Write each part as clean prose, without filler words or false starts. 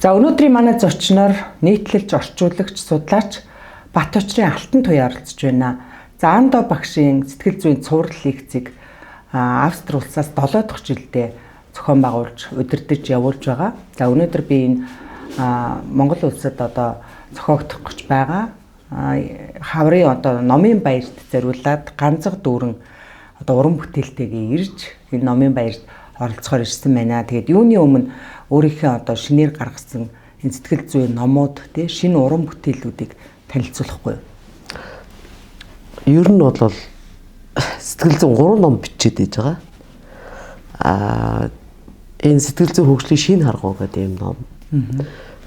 За өнөөдрийн манай зочноор нийтлэлж орчуулагч судлаач Батбаачрын Алтан туяа оролцож байна. За Андо багшийн сэтгэл зүйн цуврал лекцийг Австри улсаас 7 дахь жилдээ зохион байгуулж удирдах явуулж байгаа. За өнөөдөр би энэ Монгол улсад одоо зохиогдох гэж байгаа хаврын одоо номын баярт зориулаад ганцхан дүүрэн одоо уран бүтээлтэйгээ ирж энэ номын баярт оролцохоор ирсэн байна. Тэгээд юуны өмнө өөрийнхөө одоо шинээр гаргасан энэ сэтгэл зүйн номууд тий шинэ уран бүтээлүүдийг танилцуулахгүй. Ер нь бол сэтгэл зүйн 3 ном бичиж дийж байгаа. Энэ сэтгэл зүйн хөгжлийн шинэ харгуу гэдэг юм ном.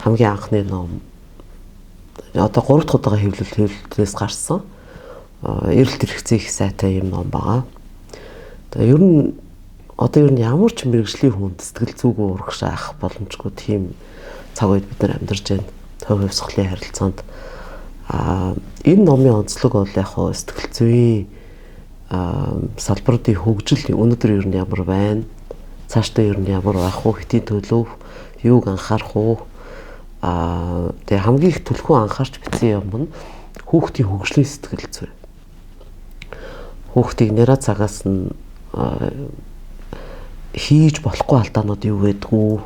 Хамгийн анхны ном. Одоо 3 дахь удаага хэвлэлээс гарсан. Эрэлт хэрэгцээ их сайтай юм ном байгаа. Тэгээ ер нь одоо ямар ч мэрэгжлийн хүнд сэтгэл зүгөө урагшаа ах боломжгүй тийм цаг үед бид нар амьдарч байна. Хувь хувьсгалын харилцаанд энэ номын онцлог бол яг хөө сэтгэл зүйн салбарын хөгжил өнөөдөр ер нь ямар байна? Цаашдаа ер нь ямар байх вэ? Хэтийн төлөв юуг анхаарах уу? Тэгээ хамгийн их түлхүү анхаарч бичсэн юм нь хүүхдийн хөгжлийн сэтгэл зүй. Хүүхдийг нэраа цагаас нь хийж болохгүй алдаанууд юу гэдгүү?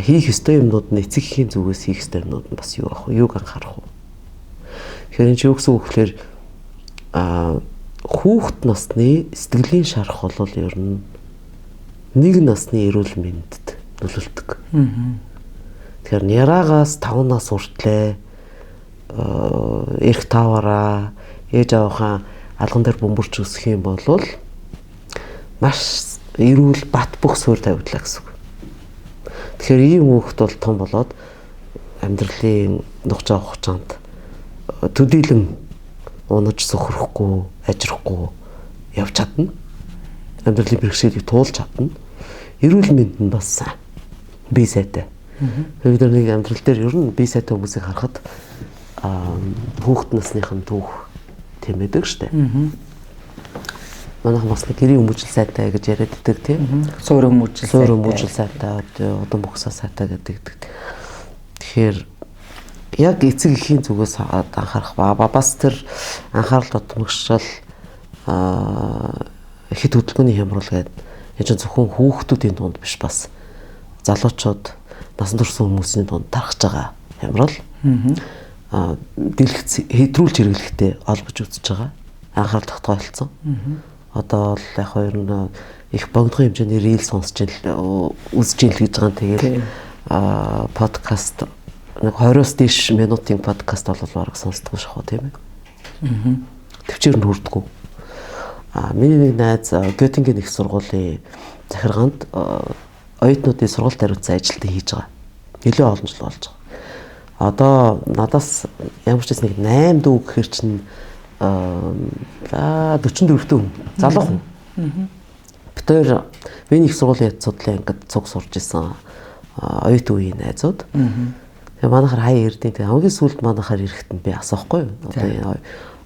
Хийх ёстой юмнууд нь эцэг эхийн зүгээс хийх ёстой юмнууд нь бас юу ах вэ? Юуг анхаарах вэ? Тэгэхээр энэ ч юу гэсэн үг гэхээр хүүхэд насны сэтгэлийн шарах бол ер нь нэг насны эрүүл мэндэд нөлөөлдөг. Тэгэхээр няраагаас 5 нас хүртлээ эрх тааваараа ээж аваахаа алган дээр бөмбөрч өсөх юм бол маш эрүүл бат бөх суурь тавигдлаа гэсэн үг. Тэгэхээр ийм хүүхэд бол том болоод амьдралын нухч авах хугацаанд төдийлөн унаж сөхрөхгүй, ажрахгүй явж чадна. Амьдралын бэрхшээлийг туулж чадна. Эрүүл мэнд нь бас бие сайтай. Бид нар нэг амьдрал дээр ер нь бие сайтай хүмүүсийг харахад хүүхэд насныхын түүх тэмээдэг штэ. Манайх бас нэг гэрийн хүмүүжил сайтай гэж яриад байдаг тийм. Суурь хүмүүжил сайтай, удан бохсоо сайтай гэдэг. Тэгэхээр яг эцэг эхийн зүгээс анхаарах бас тэр анхаарал татмагшил хэд хөдөлгөөний хямрал гэдэг энэ ч зөвхөн хүүхдүүдийн дунд биш бас залуучууд насан турш хүмүүсийн дунд тархаж байгаа хямрал. Дэлгэц хэдрүүлж хэрэглэхтэй олбож үзэж байгаа. Анхаарал татгаа болсон. Одоо л яг хоёр нь их богдгоо хэмжээний рил сонсч үзэж ил гэж байгаа. Тэгээд подкаст нэг 20-оос дээш минутын подкаст бол бараг сонсдог шахуу тийм ээ. Төвчээр нь хүрдэггүй. Миний нэг найз Göttingen их сургуулийн захиргаанд оюутнуудын сургалт хариуцсан ажилтан хийж байгаа. Нэлээд олон жил болж байгаа. Одоо надаас ямар ч нэг 8 дүү гэхэр чинь 44 хүн залуу хүн. Тэр миний их сургуулийн яд судлын ангид цуг сурж исэн оюутан үеийн найзууд. Тэгээ манайхаар хаяа ирдیں۔ Тэгээ хамгийн сүүлд манайхаар ирэхэд нь би асуухгүй.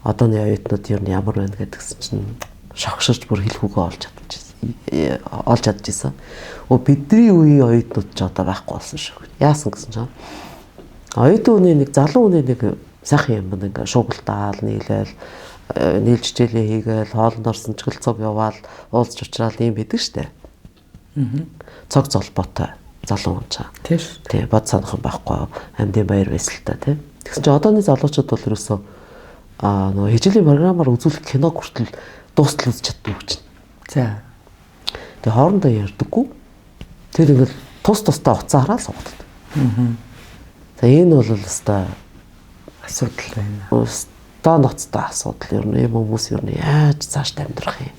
Одооны оюутнууд юу ямар байна гэдгсэн чинь шогширч бүр хэлхүүгээ олж чадчихсан. Бидний үеийн оюутнууд ч одоо байхгүй болсон шүү. Яасан гэсэн чинь оюутан хүний нэг залуу хүний нэг сайхан юм байна. Ингээ шуугалтаал нийлээл нийлж хичээлээ хийгээл хоолндор сэнчгэлцог яваал уулзч уучраал юм байдаг штэ. Цог золботой залуу хүн чаа. Тийм бод санах юм байхгүй амьдын баяр баясгалтай тийм. Тэгсэн чинь одооны залуучууд бол ерөөсөө нөгөө хичээлийн програмаар үзүүлэх киног хүртэл дуустал үзэж чаддаг гэж. За. Тэгээ хоорондоо ярьдаггүй. Тэр ингээл тусдаа уцаа хараад суудаг. За энэ бол өстой асуудал байна. Өстой ноцтой асуудал ер нь юм хүмүүс ер нь яаж цааш амьдрах юм?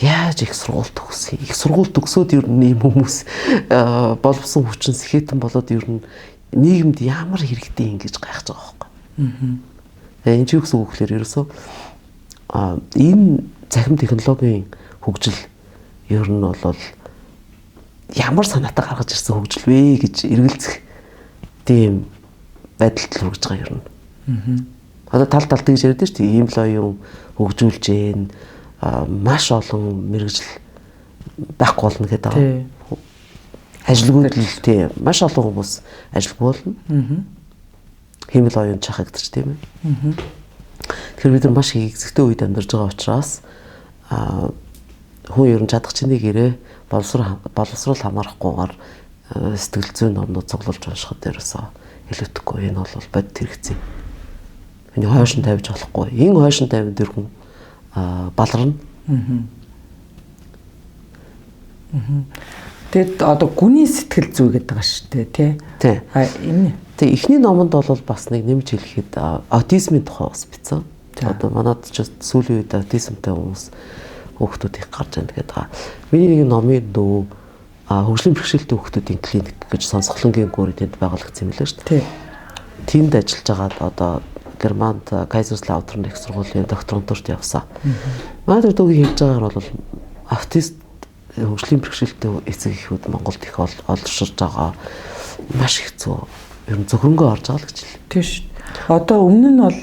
Яаж их сургууль төгсөх юм? Их сургууль төгсөөд ер нь юм хүмүүс боловсон хүчин сэхэтэн болоод ер нь нийгэмд ямар хэрэгтэй юм гэж гайхаж байгаа байхгүй. Энэ ч юу гэсэн үг гэхээр ерөөсөө энэ цахим технологийн хөгжил ер нь бол ямар санаатай гаргаж ирсэн хөгжил вэ гэж эргэлзэх тийм байдалд л хүрэж байгаа юм. Одоо тал тэгж яриад шүү дээ. Ийм л оюун хөгжүүлж гэн маш олон мэрэгжил байхгүй болно гэдэг. Ажилгүйд л тийм маш олон хүмүүс ажилгүй болно. Хэмэл оюун чахагдчих тийм ээ. Тэгэхээр бид нар маш хэцэгтэй үед амьдарч байгаа учраас хүн ер нь чадах чиний гэрээ боловсрол хамаарахгүйгээр сэтгэл зүйн номнууд цуглуулж уншихад дээрээсээ илүүтэхгүй. Энэ бол бодит хэрэгцээ. Энэ хойшин тавьж болохгүй. Энэ хойшин тавьд дэр хүн баларна. Тэгэд одоо гүний сэтгэл зүй гэдэг байгаа шүү дээ тий. Энэ тэг эхний номонд бол бас нэг нэмж хэлэхэд аутизмын тухай бас бичсэн. Одоо манад ч сүүлийн үед аутизмтай хүмүүс хүүхдүүд их гарч байна гэдэг байгаа. Миний нэг номын дөө хөгжлийн бэрхшээлтэй хүүхдүүдийн клиник гэж сонсголонгийн гүрий тэнд байгуулагдсан юм лээ шүү дээ. Тэнд ажиллаж байгаа одоо Германд Kaiserslautern их сургуулийн докторантурт явсан. Манай дүүгийн хэлж байгаагаар бол аутист хөгжлийн бэрхшээлтэй эцэг эхүүд Монголд их олширж байгаа маш хэцүү. Ер нь зөвхөнгөө орж байгаа л гэж хэлээ. Тийм шүү. Одоо өмнө нь бол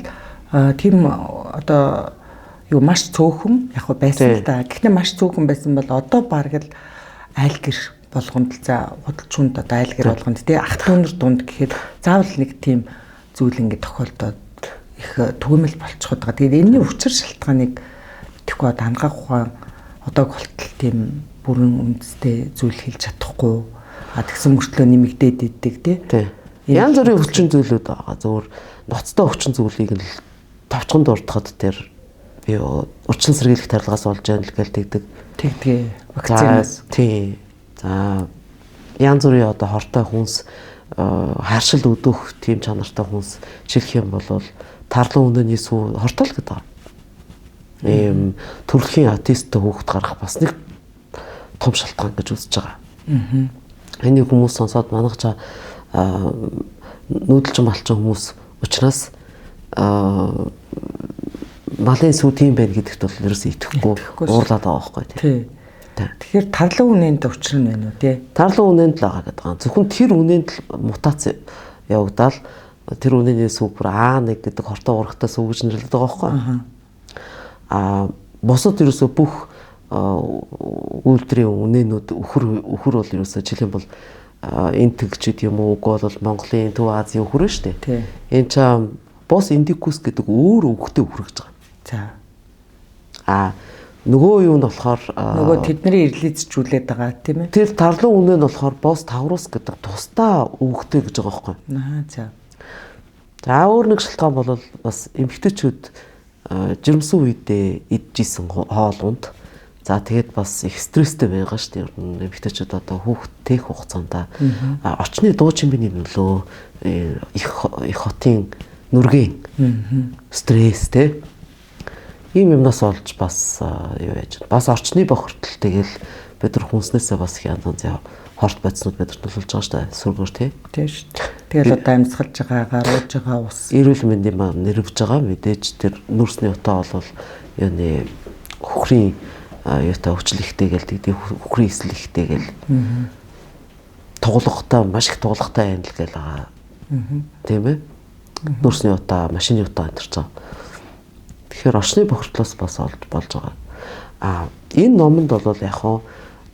тийм одоо юу маш цөөхөн яг байсан л да. Гэхдээ маш цөөхөн байсан бол одоо бараг л айл гэр болгонд за худалчуунд одоо айл гэр болгонд тий ах дүүнэр дунд гэхэд заавал нэг тийм зүйл ингэ тохиолдоод их түгээмэл болчиход байгаа. Тэгээд энэний учир шалтгааныг тэгэхгүй одоо хангах ухаан одоо болтол тийм бүрэн үндэстэй зүйл хэлж чадахгүй тэгсэн мөртлөө нэмэгдээд иддэг тий. Янз бүрийн хүчин зүйлүүд байгаа. Зөвхөн ноцтой хүчин зүйлийг л товчхон дурдахад тэр би урьдчилан сэргийлэх тарилгаас олж яана л гэлдэгдэг. Тэгтгээ вакцинаас тий. За янз бүрийн одоо хортой хүнс харшил өдөх тийм чанартай хүнс чихэх юм бол тарлан үнэний сүү хортол гэдэг. Ийм төрөлхийн аутисттэй хүүхэд гарах бас нэг том шалтгаан гэж үзэж байгаа. Энийг хүмүүс сонсоод манайхчаа нүүдэлчин малчин хүмүүс учраас малын сүү тийм байна гэдэгт бол ерөөсөө итгэхгүй уурлаад байгаа байхгүй тий. Тэгэхээр тарлан үнэнд учир нь байна уу тий? Тарлан үнэнд л байгаа гэдэг. Зөвхөн тэр үнэнд л мутац явагдаад тэр үнэний сүү бүр А1 гэдэг хортой урагтай сүү гэж нэрлэдэг байгаа байхгүй. Босод ерөөсөө бүх үйлдвэрийн үнэнүүд өхөр бол ерөөсөө жишээ нь бол энэ тэгчид юм уу уг бол Монголын Төв Азийн өхөр шүү дээ. Энэ ч бос индикус гэдэг өөр өвгтэй өхөр гэж байгаа. За. Нөгөө юу нь болохоор нөгөө тэдний ирлизжүүлээд байгаа тийм ээ. Тэр тарлан үнэ нь болохоор бос таврус гэдэг тусдаа өвгтэй гэж байгаа байхгүй. За. За өөр нэг шалтгаан бол бас эмэгтэйчүүд жирэмсэн үедээ идчихсэн хоол унд. За тэгээд бас их стресстэй байгаа шүү дээ. Ер нь эмэгтэйчүүд одоо хүүхдтэйх хугацаанд орчны дуу чимээний нөлөө их хотын нүргийн стресс те ийм юмнаас олж бас юу яаж бас орчны бохирдол тэгэл бид нар хүнснээсээ бас их янз хорт бодиснууд бидэрт нөлөөлж байгаа шүү дээ. Сүргүүр тий. Тийм шүү. Тэгэл одоо амьсгалж байгаа, гарууж байгаа ус. Эрүүл мэндийн маань нэрвж байгаа мэдээж тэр нүрсний утаа бол юуны хөхрийн юутай өвчл ихтэй гэлдэг хөхрийн эсэл ихтэй гэл. Туглагтай маш их туглагтай байна л гэл байгаа. Тийм ээ. Нүрсний утаа, машины утаа энэ төр. Тэгэхээр орчны бохирдлоос бас болж байгаа. Энэ номонд бол яг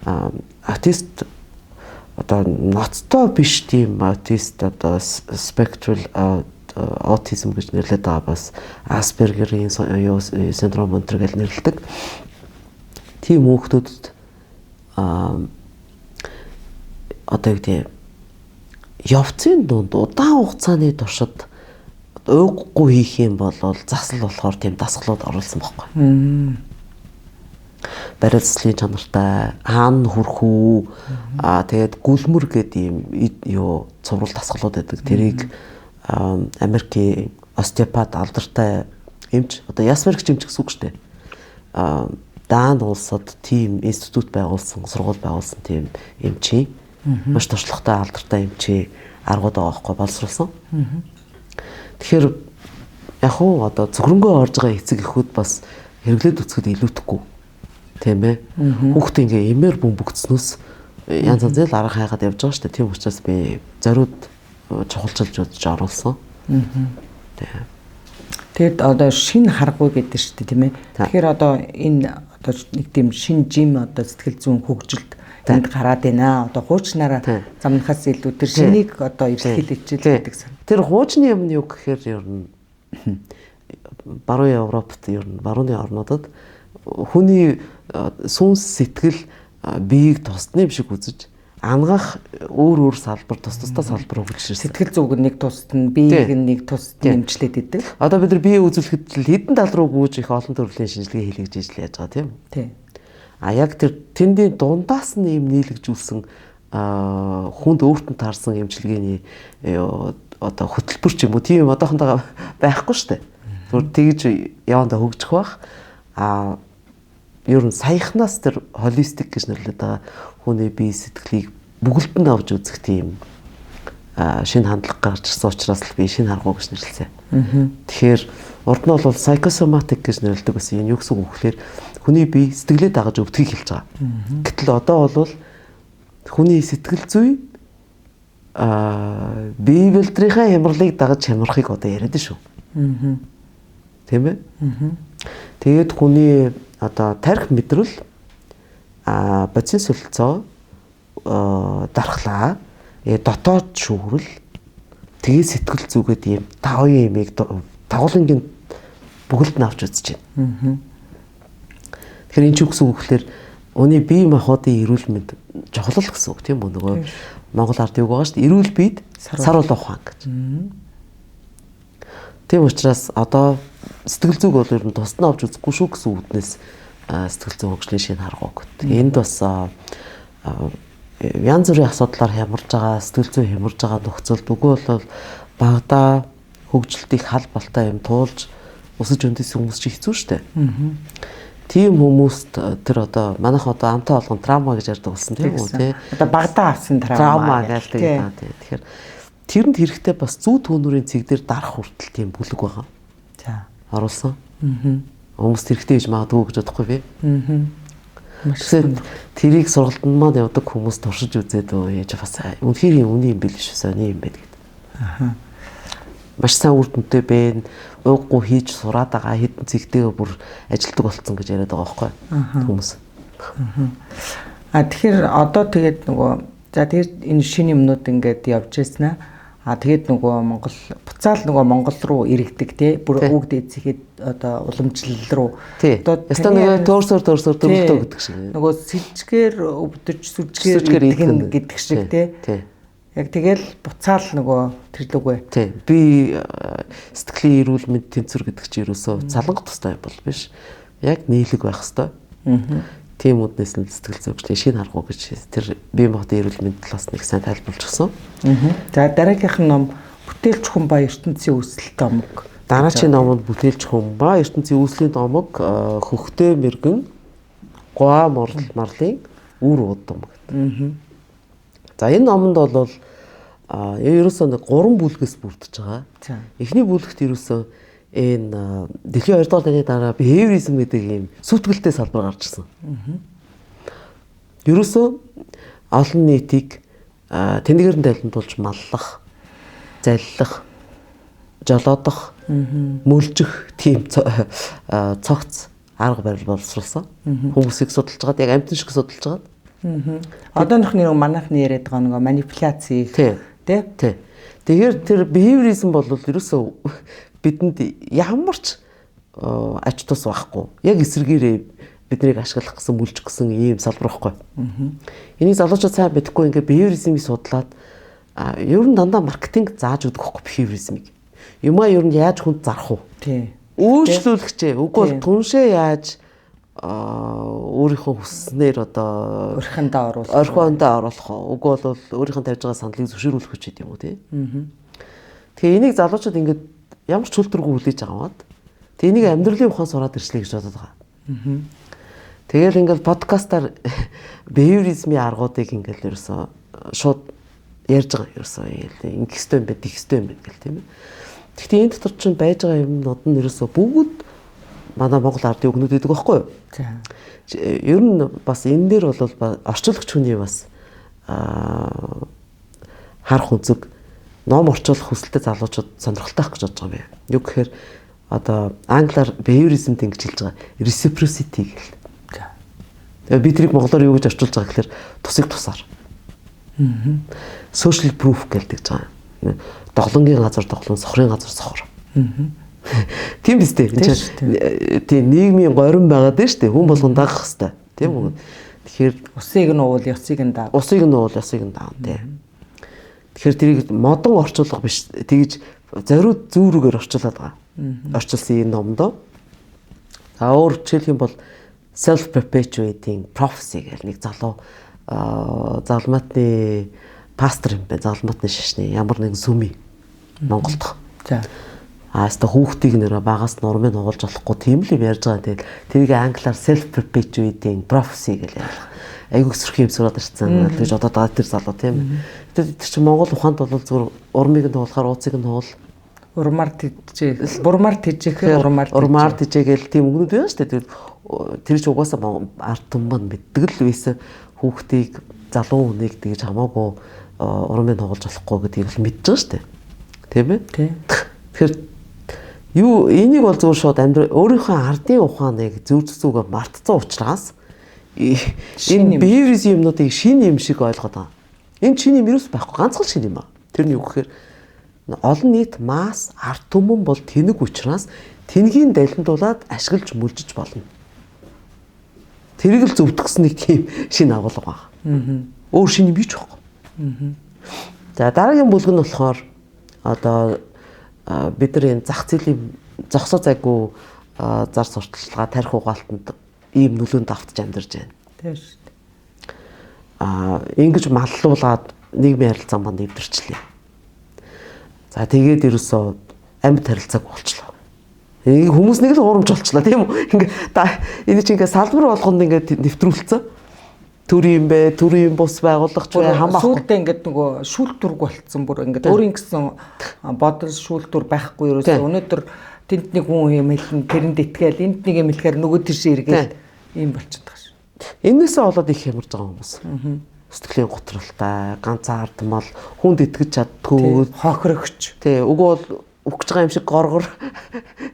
аутист одоо ноцтой биш тийм аутист одоо spectral autism гэж нэрлэдэг байгаа бас Asperger-ийн синдром өнтер гэж нэрлэдэг. Тийм хүүхдүүдэд одоо гэдэг явцын дунд удаан хугацааны туршид ууггүй хийх юм бол засал болохоор тийм дасгалууд оруулсан байхгүй. Барил заслын чанартай хаан хүрхүү тэгээд гүлмөр гэдэг юм юу цуврал дасгалууд байдаг. Тэрийг Америкийн остеопат алдартай эмч одоо Ясмерч эмч гэсэн үг шүү дээ. Даанд улсад тийм институт байгуулсан, сургууль байгуулсан тийм эмчийн маш туршлагатай алдартай эмчийн аргууд байгаа байхгүй боловсруулсан. Тэгэхээр яг уу одоо зөвхөнгөө орж байгаа эцэг эхүүд бас хэрэглээд үцхэд илүүтэхгүй. Тийм ээ. Хүүхдээ ингээ эмээр бөмбөгдснөөс янз янзын арга хайгаад явж байгаа шүү дээ. Тийм учраас би зориуд чухалчилж удаж оруулсан. Тэгэд одоо шинэ харгуй гэдэг шүү дээ тийм ээ. Тэгэхээр одоо энэ одоо нэг тийм шинэ жим одоо сэтгэл зүйн хөгжилд энд гараад байна. Одоо хуучнаараа замнахаас илүү тэр шинийг одоо эрсдэл хичээл гэдэг сан. Тэр хуучны юм нь юу гэхээр ер нь баруун Европт ер нь барууны орнуудад хүний сүнс сэтгэл биеийг тусдны биш үзэж ангаах өөр салбар тусдаа салбар өгч ирсэн. Сэтгэл зүг нэг тусдна, биеийг нэг тусдна эмчлээд идэг. Одоо бид нар бие үзүүлэхэд л хэдэн тал руу гүйж их олон төрлийн шинжилгээ хийлгэж ижил яаж байгаа тийм. Тийм. А яг тэр тэндийн дундаас нь юм нийлэгжүүлсэн хүнд өөртөө таарсан эмчилгээний одоо хөтөлбөр ч юм уу тийм одоохондоо байхгүй шүү дээ. Зүгээр тэгж явандаа хөгжих бах. Ер нь саяхнаас тэр холистик гэж нэрлэдэг байгаа хүний бие сэтгэлийг бүгэлдэнд авч үзэх тийм шинэ хандлага гарч ирсэн учраас л би шинэ харгуу гэж нэрлэсэн. Тэгэхээр урд нь бол psychosomatic гэж нэрлэдэг байсан. Энэ юу гэсэн үг вэ гэхээр хүний бие сэтгэлээ дагаж өвдөхийг хэлж байгаа. Гэтэл одоо бол хүний сэтгэл зүй бие бэлтрийнхаа хямралыг дагаж хямрахыг одоо яриад шүү. Тийм ээ? Тэгээд хүний одоо тарих мэдрэл бодис солилцоо дархлаа дотоод шүүрэл тэгээ сэтгэл зүгээд ийм 5 юмыг тагуулангийн бүгд нь авч үзэж байна. Тэгэхээр энэ ч үгс үг гэхээр өний бие махбодын эрүүл мэнд жохлол гэсэн үг тийм үү нөгөө Монгол ард юу байгаа шүү дээ эрүүл биед сар бол ухаан гэж. Тийм учраас одоо сэтгэл зүг бол ер нь тусдаа авч үзэхгүй шүү гэсэн үгнээс сэтгэл зүйн хөгжлийн шинэ харгуу гэт. Энд бас янз бүрийн асуудлаар хямарж байгаа, сэтгэл зүй хямарж байгаа нөхцөлд үгүй бол багада хөгжилтийг хал балтай юм туулж өсөж өндөс хүмүүс чи хэцүү штэ. Тийм хүмүүст тэр одоо манайх одоо амтаа болгон траума гэж ярьдаг болсон тийм үү тий. Одоо багада авсан траума гэдэг юм тий. Тэгэхээр тэрэнд хэрэгтэй бас зүү төөнүүрийн цэг дээр дарах хүртэл тийм бүлэг байгаа. За. Оруулсан. Хүмүүс хэрэгтэй гэж магадгүй гэж бодохгүй би. Тэгэхээр тэрийг сургалтанд маань явдаг хүмүүс туршиж үзээд ээж бас үнэхээр үний юм биш сони юм байна гэдэг. Маш сайн үр дүнтэй байна. Ууггүй хийж сураад байгаа хэдэн цэгтэйгээ бүр ажилтдаг болцсон гэж яриад байгаа байхгүй хүмүүс. Тэгэхээр одоо тэгээд нөгөө за тэгээд энэ шинэ юмнууд ингээд явж ирсэн аа. Тэгээд нөгөө Монгол буцаал нөгөө Монгол руу иргэдэг тий бүр үг дээцэхэд одоо уламжлал руу одоо нөгөө төөрсөөр төрлөлтөө гэдэг шиг нөгөө сэлжгээр өвдөж сүжгээр идэх гэдэг шиг тий яг тэгэл буцаал нөгөө тэрлүүгээ тий би сэтгэлийн эрүүл мэнд тэнцвэр гэдэг чинь ерөөсөө залангах тустай бол биш яг нийлэг байх хэвээр тийм үднээс нь сэтгэл зүйчлийн шинэ харгуу гэж тэр бие махбодын эрүүл мэнд талаас нэг сайн тайлбарлажсан. За дараагийнх нь ном Бүтээлч хүн ба ертөнцийн үүсэл номог. Дараагийн ном нь Бүтээлч хүн ба ертөнцийн үүслийн номог хөхтэй мэргэн гуа марлын үр удам гэдэг. За энэ номонд бол ерөөсөө 3 бүлгээс бүрдэж байгаа. Эхний бүлэгт ерөөсөө энэ дэлхийн 2 дугаар дайны дараа behaviorism гэдэг ийм сүтгэлтэй салбар гарч ирсэн. Ерөөсөө олон нийтийг тэнэгээр нь тайлбарлуулж маллах, заллах, жолоодох, мөлжих тийм цогц арга барил боловсруулсан. Хүмүүсийг судалж байгаад яг амьтан шиг судалж байгаад. Одоохны манайхны яриад байгаа нэг манипуляц тий. Тэгэхээр тэр behaviorism бол ерөөсөө бидэнд ямар ч ач тус байхгүй. Яг эсрэгээрээ биднийг ашиглах гэсэн мүлжих гэсэн ийм салбар байхгүй. Энийг залуучууд сайн мэдэхгүй ингээ behaviorism-ийг судлаад ер нь дандаа маркетинг зааж өгөх байхгүй behaviorism-ийг. Юмаа ер нь яаж хүнд зарах уу? Тий. Үйлчлүүлэхчээ. Үгүй бол түншээ яаж өөрийнхөө хүснээр одоо орхиндоо оруулах уу? Үгүй бол өөрийнх нь тавьж байгаа сандлыг зөвшөөрүүлэх гэж юм уу тий? Тэгээ энийг залуучууд ингээд ямар ч хүлдэргүй хүлээж аваад тэгээ энийг амьдралын ухаан сураад ирчлээ гэж бодоод байгаа. Тэгэл ингээд подкастаар behaviorism-ийн аргуудыг ингээд ерөөсөө шууд ярьж байгаа ерөөсөө ингэх ёстой юм байна, тийх ёстой юм байна гэл тийм ээ. Гэхдээ энэ дотор чинь байж байгаа юмнууд нь ерөөсөө бүгд манай Монгол ардын өгнүүд гэдэг байхгүй юу? За. Ер нь бас энэ дээр бол орчуулагч хүний бас харах үнцэг ном орчуулах хүсэлтэй залуучууд сонирхолтой байх гэж бодож байгаа юм. Юу гэхээр одоо англиар behaviorism гэж хэлж байгаа reciprocity гэл. Тэгээ би тэрийг монголоор юу гэж орчуулж байгаа гэхээр тусыг тусаар. Social proof гэдэг жаа. Доглонгийн газар доглон, сохрын газар сохор. Тийм биз дээ. Тийм нийгмийн горин байгаад дээ шүү дээ. Хүн болгон дагах хэвээр. Тийм үү? Тэгэхээр усыг нь уул, ёсыг нь даав. Усыг нь уул, ёсыг нь даав тийм. Тэгэхээр тэрийг модон орчуулга биш. Тэгж зориуд зүүрүүгээр орчуулад байгаа. Орчуулсан энэ номдоо. За өөр жишээлх юм бол self perpetuating prophecy гэх нэг залуу залмаатны пастор юм байна. Залмаатны шашны ямар нэг сүми Монголд. За. Аста хүүхдийг нэрэ багаас нурмыг нугалж болохгүй тийм л юм ярьж байгаа. Тэгээд тэрийг англиар self perpetuating prophecy гэж ярьж байгаа. Айгуу өсрөх юм сураад ирсэн. Тэгж одоо даа тэр залуу тийм. Тэр чинь Монгол ухаанд бол зүгээр урмыг нь нуулахаар ууцыг нь нуул. Урмаар тийжээ. Бурмаар тийжээ. Урмаар тийжээгээл тийм үгнүүд байна шүү дээ. Тэр чинь угаасаа ард түмэн мэддэг л байсан хүүхдийг залуу хүнийг тэгж хамаагүй урмыг нугалж болохгүй гэдгийг л мэдж байгаа шүү дээ. Тийм ээ? Тийм. Тэгэхээр юу энийг бол зөв шууд өөрийнхөө ардын ухааныг зөв зүгөө мартцсан учраас энэ биврис юмнуудыг шин юм шиг ойлгоод байгаа. Энэ шин юм юу байхгүй ганцхан шин юм аа. Тэр нь юу гэхээр олон нийт масс ард түмэн бол тэнэг учраас тэнгийн далимдуулаад ашиглаж мүлжиж болно. Тэрийг л зөвтгсөн нэг тийм шин агуулга байна. Өөр шин юм биш байхгүй. За дараагийн бүлэг нь болохоор одоо бид нар энэ зах зээлийн зогсоо зайгүй зар сурталчилгаа тарих угаалтанд ийм нөлөөнд автж амьдарч байна. Тийм шүү дээ. Ингэж маллуулаад нийгмийн харилцаа манд эвдэрчлээ. За тэгээд ерөөсөө амьд харилцааг болчлоо. Хүмүүс нэг л уурамч болчлоо тийм үү? Ингээ энэ чинь ингээ салбар болгонд ингээ нэвтрүүлсэн. Төрийн бай, төрийн бус байгуулагч бай хамаахгүй. Сүүлдээ ингээд нөгөө шүүлтүрг болцсон бүр ингээд өөрийн гэсэн бодол шүүлтүр байхгүй ерөөсөө өнөөдөр тэнд нэг хүн юм хэлэн тэрэнд итгээл энд нэг юм хэлэхээр нөгөө тийш эргээл ийм болчиход байгаа шүү. Энээсээ болоод их хямарж байгаа хүмүүс. Сэтгэлийн готролтой, ганцаардмал, хүнд итгэж чаддгүй, хохирогч. Тий, үгүй бол өгч байгаа юм шиг горгор.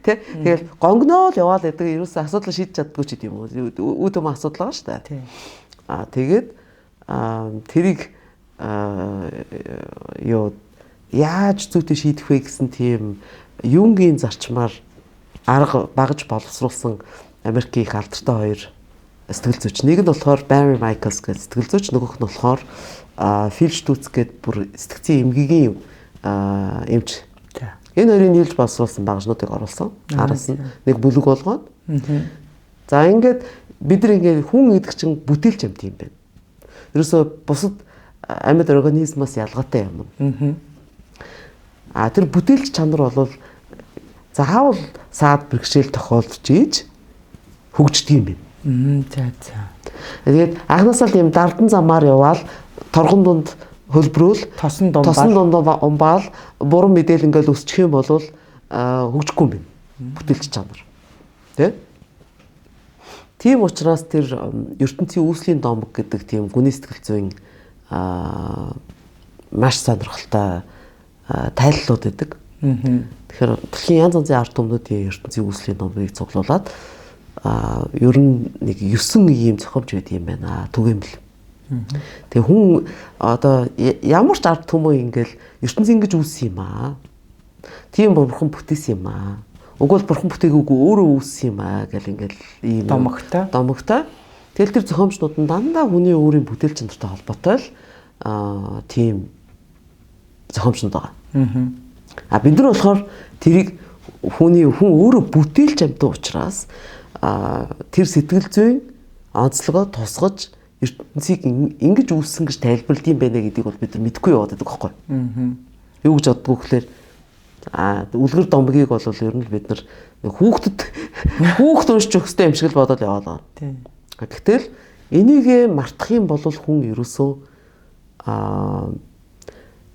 Тий. Тэгэл гонгноо л яваал гэдэг ерөөсөө асуудал шийдэж чаддгүй ч гэдэм үү. Үу төм асуудал байгаа шүү дээ. Тий. Тэгээд тэрийг юу яаж зүйтэй шийдэх вэ гэсэн тийм юнгийн зарчмаар арга багж боловсруулсан Америкийн их алдартай хоёр сэтгэл зүйч. Нэг нь болохоор Barry Michaels гэдэг сэтгэл зүйч, нөгөөх нь болохоор Phil Stutz гэдэг бүр сэтгцийн эмгэгийн эмч. Энэ хоёрын нийлж боловсруулсан багжнуудыг оруулсан. Араас нь нэг бүлэг болгоод. За ингээд бид нар ингээд хүн гэдэг чинь бүтээлч юм тийм байна. Ерөөсө бусад амьд организмаас ялгаатай юм. Тэр бүтээлч чанар бол заавал саад бэрхшээл тохиолдож ийж хөгждөг юм байна. За. Тэгээд анхнаасаа л юм дардан замаар яваал торгон дунд хөлбрөөл тосон дунд умбаал буруу мэдээл ингээл өсчих юм бол хөгжихгүй юм байна. Бүтээлч чанар. Тийм учраас тэр ертөнцийн үүслийн домог гэдэг тийм гүний сэтгэл зүйн маш сонирхолтой тайллууд байдаг. Тэгэхээр дэлхийн янз янзын ард түмнүүдийн ертөнцийн үүслийн номыг цуглуулад ер нь нэг 9 ийм зохиомж байдаг юм байна. Түгээмэл. Тэгээ хүн одоо ямар ч ард түмөө ингээл ертөнцийн ингэж үүссэн юм аа. Тийм бурхан бүтээсэн юм аа. Угол бурхан бүтээгээгүй өөрөө үүссэн юм аа гэл ингээл ийм домогтой. Тэгэл тэр зохиомжнууд нь дандаа хүний өөрийн бүтээл чанартай холбоотой л тийм зохиомжнууд байгаа. Бид нар болохоор тэрийг хүн өөрөө бүтээлч амьтан учраас тэр сэтгэл зүйн онцлогоо тусгаж ертөнцийг ингэж үүссэн гэж тайлбарлаж юм байна гэдгийг бол бид нар мэдэхгүй яваад байдаг байхгүй. Юу гэж боддгоо гэхээр үлгэр домгийг бол ер нь бид нар хүүхд уншиж өгөхтэй юм шиг л бодоод яваад байгаа. Гэтэл энийг мартах юм бол хүн ерөөсөө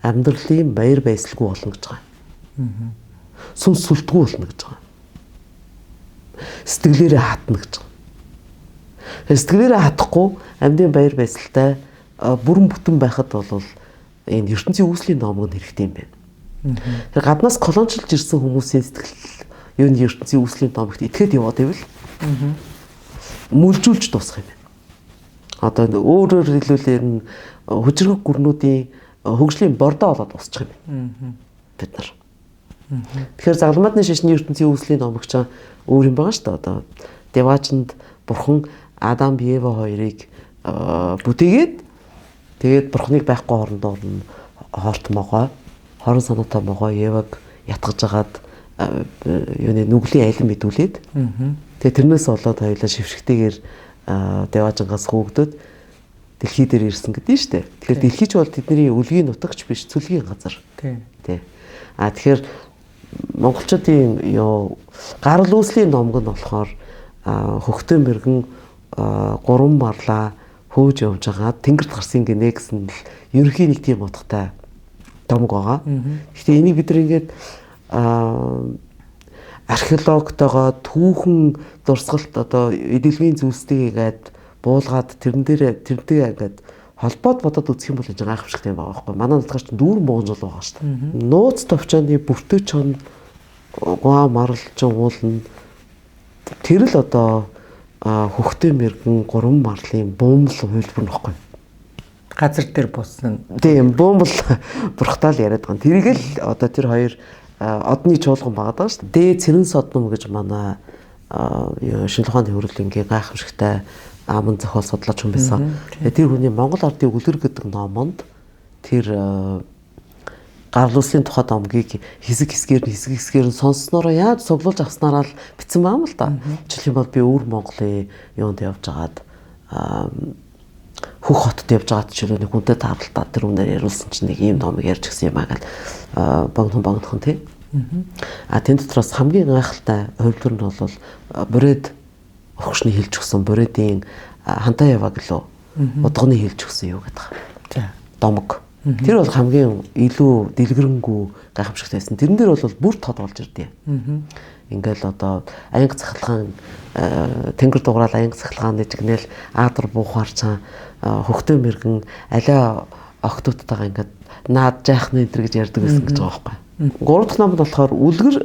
амьдралын баяр баясгалгүй болно гэж байгаа. Сүнс сүлтгүй болно гэж байгаа. Сэтгэлээрээ хатна гэж байгаа. Сэтгэлээрээ хатахгүй амьдын баяр баясгалтай бүрэн бүтэн байхад бол энэ ертөнцийн үүслийн номог нь хэрэгтэй юм байна. Тэр гаднаас колоничлж ирсэн хүмүүсийн сэтгэл юуны ертөнцийн үүслийн номогт итгээд яваад ивэл мүлжүүлж дуусах юм байна. Одоо өөрөөр хэлбэлээр нь хүчрэг гүрнүүдийн хөгжлийн бордоо болоод усчих юм. Бид нар. Тэгэхээр загалмаадны шашны ертөнцийн үүслийн номогч өөр юм байгаа шүү дээ. Одоо Девачнд бурхан Адам Ева хоёрыг бүтээгээд тэгээд бурханыг байхгүй хоорондоо хорт могоо хорон санаатай могоо Еваг ятгаж агаад юуны нүглийн айлан мэдүүлээд тэгээд тэрнээс болоод хоёулаа шившгтэйгээр Деважингаас хөөгдөд дэлхий дээр ирсэн гэдэг нь шүү дээ. Тэгэхээр дэлхий ч бол тэдний үлгийн нутагч биш, цүлгийн газар. Тий. Тэгэхээр монголчуудын гарал үүслийн номг нь болохоор хөхтөн мэргэн гурван марлаа хөөж явж байгаа тэнгэрт гарсан гинэ гэсэн л ерөнхий нэг тийм утгатай домог байгаа. Гэхдээ энийг бид нар ингээд археологтойгоо түүхэн дурсгалт одоо эдэлгийн зүйлсдгийг ингээд буулгаад тэрнтэйгээ ингээд холбоод бодоод үзэх юм бол энэ гайхамшигтай байгаа байхгүй. Манай нутгаар ч дүүрэн бууган жол байгаа шүү дээ. Нууц товчооны бүртөч чон гоо марлчин уулна. Тэр л одоо хөхтөн мэргэн гурван марлын буумал хувилбар нөхгүй. Газар дээр буусан. Тийм буумал бурхтаал яриад байгаа. Тэрийг л одоо тэр хоёр одны чуулган байгаа даа шүү дээ. Дээ цэрэн содном гэж манай шинжлэх ухааны хөрөлөнгийн гайхамшигтай аман зохиол судлаач хүн байсан. Тэр хүний Монгол ардын үлгэр гэдэг номонд тэр гарал үүслийн тухай номгийг хэсэг хэсгээр нь сонсснороо яаж цуглуулж авснараа л бичсэн баам л да. Жишээлх юм бол би өвөр Монголын юунд явж агаад Хөх хотод явж байгаа ч нэг хүнтэй таарлалтаа тэр үнээр яриулсан чинь нэг ийм номыг ярьж гисэн юм аа гэл богдхон тий. Тэнд дотроос хамгийн гайхалтай хувилбар нь бол Боред огшны хэлж өгсөн Боредийн хантаа яваа гэлөө удганы хэлж өгсөн юу гэдэг. Домог. Тэр бол хамгийн илүү дэлгэрэнгүй гайхамшигтайсэн. Тэрэн дээр бол бүр тод болж ирдээ. Ингээл одоо аянга цахалгаан тэнгэр дуграал аянга цахалгааны чигнэл аадар буухаар цаа хөхтөн мэргэн алиа октоудтайгаа ингээд наад жаахны энэ гэж ярьдаг байсан гэж байгаа байхгүй. Гурав дахь номд болохоор үлгэр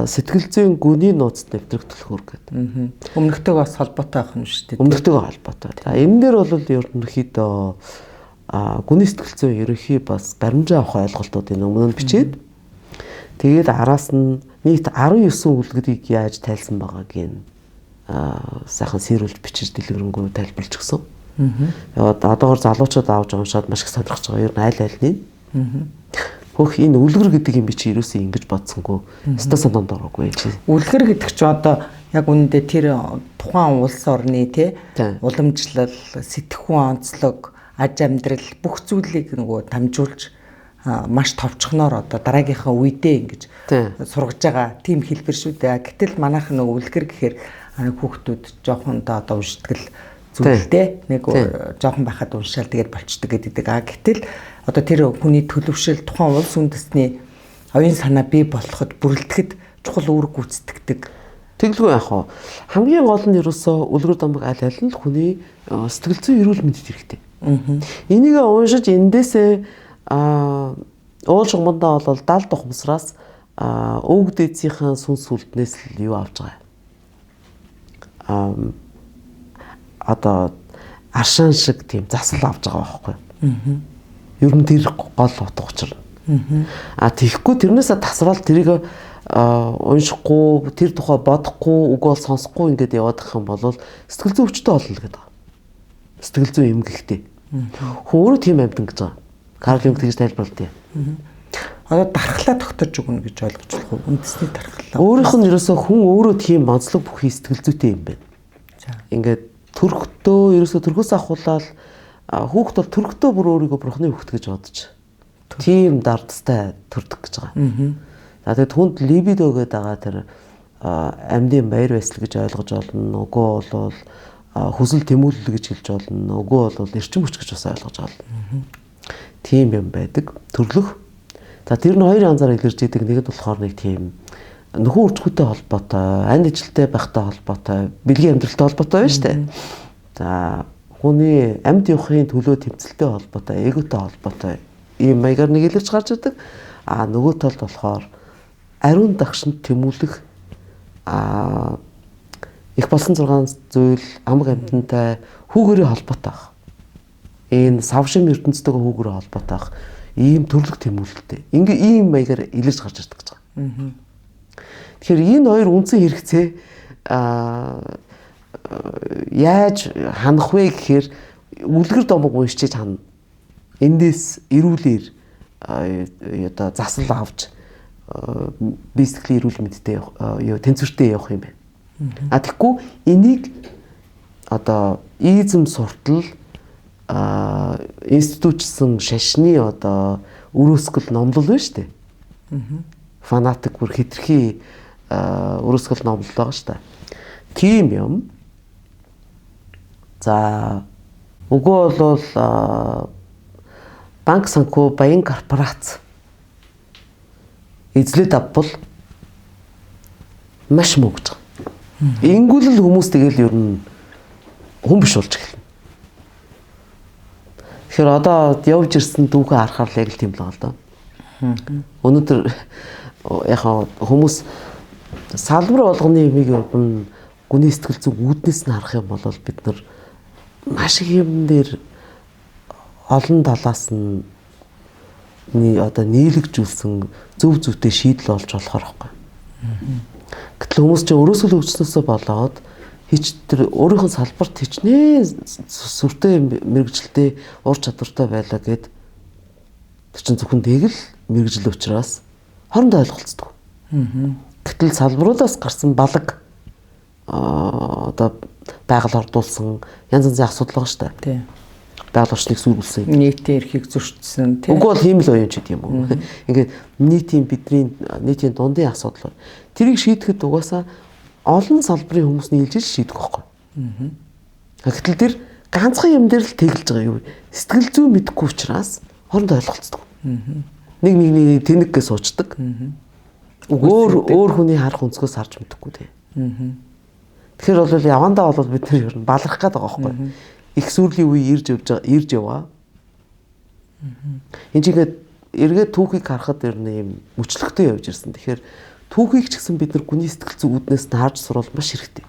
сэтгэл зүйн гүний нууцд нэвтрэгдэлхүүр гэдэг. Өмнөхтэйг бас холбоотой байх юм шүү дээ. Өмнөхтэйгээ холбоотой. Энэ дээр бол ерөнхийдөө гүний сэтгэл зүйн ерөнхий бас баримжаа авах ойлголтуудын өмнө нь бичээд тэгээд араас нь нийт 19 үлгэрийг яаж тайлсан байгааг нь сайхан сэрүүлж бичиж дэлгэрэнгүй тайлбарлаж өгсөн. Одоогор залуучууд авч уншаад маш их сонирхож байгаа. Ер нь аль альны. Хөх энэ үлгэр гэдэг юм би чи ерөөсөө ингэж бодсонгүй. Өстой санаанд ороогүй чи. Үлгэр гэдэг чи одоо яг үүндээ тэр тухайн улс орны тий уламжлал, сэтгэхүйн онцлог, аж амьдрал бүх зүйлийг нөгөө дамжуулж маш товчхоноор одоо дараагийнхаа үедээ ингэж сургаж байгаа тийм хэлбэр шүү дээ. Гэтэл манайх нөгөө үлгэр гэхээр хүүхдүүд жоохон одоо уншдаг зүйлтэй нэг жоохон байхад уншаал тэгээд болчдөг гэдэг. Гэтэл одоо тэр хүний төлөвшил тухайн улс үндэстний оюун санаа бий болоход бүрэлдэхэд чухал үүрэг гүйцэтгэдэг. Тэглгүй яах вэ? Хамгийн гол нь ерөөсөө үлгэр домог аль аль нь хүний сэтгэл зүйн эрүүл мэндэд хэрэгтэй. Энийг уншиж эндээсээ уулжмандаа бол 70 дахь ухамсараас өвөг дээдсийнхээ сүнс сүлднээс л юу авч байгаа. Одоо аршаан шиг тийм засал авч байгаа байхгүй. Ер нь тэр гол утга учир. Тэгэхгүй тэрнээс тасрал тэрийг уншихгүй, тэр тухай бодохгүй, үг бол сонсохгүй ингээд яваад их юм бол сэтгэл зүйн өвчтөй болно л гэдэг. Сэтгэл зүйн эмгэгтэй. Хүн өөрөө тийм амьд гэж байгаа. Карл Юнг тэгж тайлбарлалт. Одоо дархлаа тогтоож өгнө гэж ойлгож болох уу? Үндэсний дархлаа. Өөрийнх нь ерөөсөө хүн өөрөө тийм онцлог бүхий сэтгэл зүйтэй юм байна. Ингээд төрхтөө ерөөсөө төрхөөс ахуулаад хүүхд бол төрхтөө бүр өөрийгөө бурхны хүүхд гэж бодож тийм дардстай төрдөг гэж байгаа. За тэгээд хүнд либидо гэдэг байгаа тэр амьдын баяр баясгал гэж ойлгож олно. Үгүй бол хүсэл тэмүүлэл гэж хэлж олно. Үгүй бол эрчим хүч гэж бас ойлгож олно. Тийм юм байдаг. Төрлөх. За тэр нь хоёр янзаар илэрж идэг. Нэг нь болохоор нэг тийм нөхөн үржихүйтэй холбоотой, анд ижилтэй байхтай холбоотой, бэлгийн амьдралтай холбоотой байна шүү дээ. За хүний амьд явахын төлөө тэмцэлтэй холбоотой, эготой холбоотой ийм маягаар нэг илэрч гарч ирдэг. Нөгөө талд болохоор ариун дагшинд тэмүүлэх их болсон 6 зүйл амг амьтантай хүүгээрээ холбоотой баг. энэ савшин ертөнцтэйгээ хүүгээр холбоотой ах ийм төрлөх тэмүүлэлтэй. Ингээ ийм маягаар илэрч гарч ирдэг гэж байгаа. Тэгэхээр энэ хоёр үндсэн хэрэгцээ яаж ханах вэ гэхээр үлгэр домог уншиж хана. Эндээс эрүүлэр одоо засал авч би сэтгэлийн эрүүл мэндтэй тэнцвэртэй явах юм байна. Тэгэхгүй энийг одоо эзэм суртал институтчсан шашны одоо өрөөсгөл номлол байна шүү дээ. Фанатик бүр хитрхи өрөөсгөл номлол байгаа шүү дээ. Тийм юм. За үгүй бол банк санхүү баян корпорац эзлээд авбал маш муу гэж байгаа. Ингүүл хүмүүс тэгэл ер нь хүн биш болж эхэлнэ. Тэгэхээр одоо явж ирсэн дүүхээ харахаар л яг л тийм л байгаа л доо. Өнөөдөр яхаа хүмүүс салбар болгоны юмыг гүний сэтгэл зүйн үүднээс нь харах юм бол бид нар маш их юм дээр олон талаас нь одоо нийлэгжүүлсэн зөв зөвтэй шийдэл олж болохоор байхгүй. Гэтэл хүмүүс чинь өрөөсгөл өвчснөөсөө болоод тэр өөрийнхөө салбарт хичнээн сүртэй мэрэгжилтэй ур чадвартай байлаа гэд тэр чинь зөвхөн тэгэл мэрэгжил учраас хоорондоо ойлголцдог. Гэтэл салбаруудаас гарсан балаг одоо байгаль ордуулсан янз янзын асуудал байгаа шүү дээ. Байгаль орчныг сүйрүүлсэн. Нийтийн эрхийг зөрчсөн тийм. Үгүй бол хийм л оюун ч гэдэг юм уу. Ингээд нийтийн дундын асуудал. Тэрийг шийдэхэд угаасаа олон салбарын хүмүүс нийлж шийдэх байхгүй. Гэтэл тэр ганцхан юм дээр л тэглэж байгаа юу. Сэтгэл зүй мэдэхгүй учраас хоорондоо ойлголцдог. Нэг тэнэггээ суучдаг. Өөр хүний харах өнцгөөс харж мэдэхгүй тий. Тэгэхээр бол явандаа бол бид нар ер нь баларх гээд байгаа байхгүй. Их сүрлийн үе ирж яваа. Энд чигээд эргээд түүхийг харахад ер нь юм мөчлөгтэй явж ирсэн. Тэгэхээр түүхийг ч гэсэн бид нар гүний сэтгэл зүйн үүднээс нь харж сурвал маш хэрэгтэй.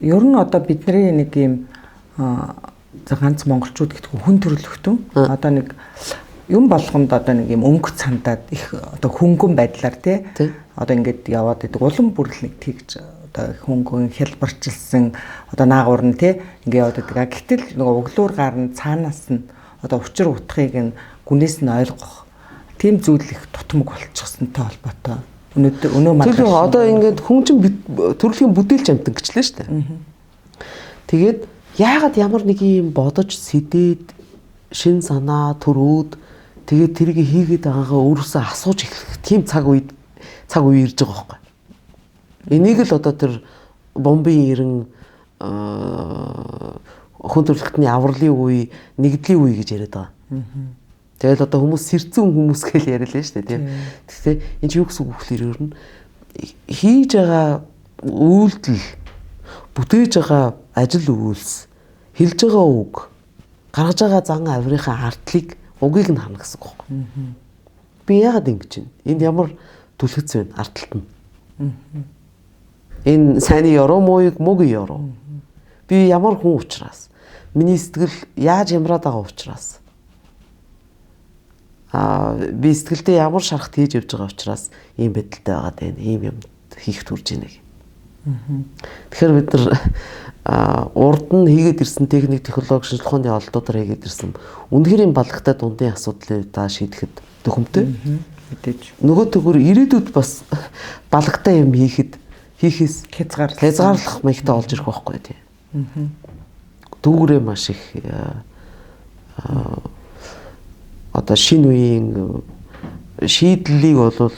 Ер нь одоо бидний нэг юм ганц монголчууд гэдэг хүн төрөлхтөн одоо нэг юм болгонд одоо нэг юм өнгө цандаад их одоо хөнгөн байдлаар тий одоо ингээд яваад идэг улам бүрл нэг тэгж одоо хөнгөн хялбарчилсан одоо наагур нь тий ингээд яваад идэг. Гэтэл нөгөө өглөөр гарна цаанаас нь одоо учир утгыг нь гүнээс нь ойлгох тийм зүйл их тутмаг болчихсонтой холбоотой. Өнөө маргааш. Тэр одоо ингээд хүн чинь төрөлхийн бүдээлч амтан гэчлээ шүү дээ. Тэгээд яагаад ямар нэг юм бодож сэдээд шин санаа төрөөд тэгээд тэрийг хийгээд байгаагаа өөрөөсөө асууж эхлэх тийм цаг үе ирж байгаа байхгүй. Энийг л одоо тэр бомбын ирэн хүн төрөлхтний авралын үе, нэгдлийн үе гэж яриад байгаа. Тэгэл одоо хүмүүс сэрцэн хүмүүс гэж яриалаа шүү дээ тийм. Гэхдээ энэ ч юу гэсэн үг вэ гэхээр ер нь хийж байгаа үйлдэл, бүтээж байгаа ажил үйлс, хэлж байгаа үг, гаргаж байгаа зан авирынхаа ардлыг угийг нь харна гэсэн үг байна. Би яагаад ингэж байна? Энд ямар түлхэц байна ардлт нь? Энэ сайн ёроо мууийг мөг ёроо. Би ямар хүн учраас, миний сэтгэл яаж ямраад байгаа учраас би сэтгэлдээ ямар шархт хийж явж байгаа учраас ийм байдалтай байгаад байна. Ийм юм хийх төрж байна гэх. Тэгэхээр бид нар урд нь хийгээд ирсэн техник технологи шинжилгээ ухааны олдуудаар хийгээд ирсэн үнэхээр балагтай дундын асуудлыг та шийдэхэд төхөмтэй. Мэдээж. Нөгөө төгөр ирээдүйд бас балагтай юм хийхээс хязгаарлах маягтай олж ирэх байхгүй тийм. Дүүрээ маш их одоо шинэ үеийн шийдлийг бол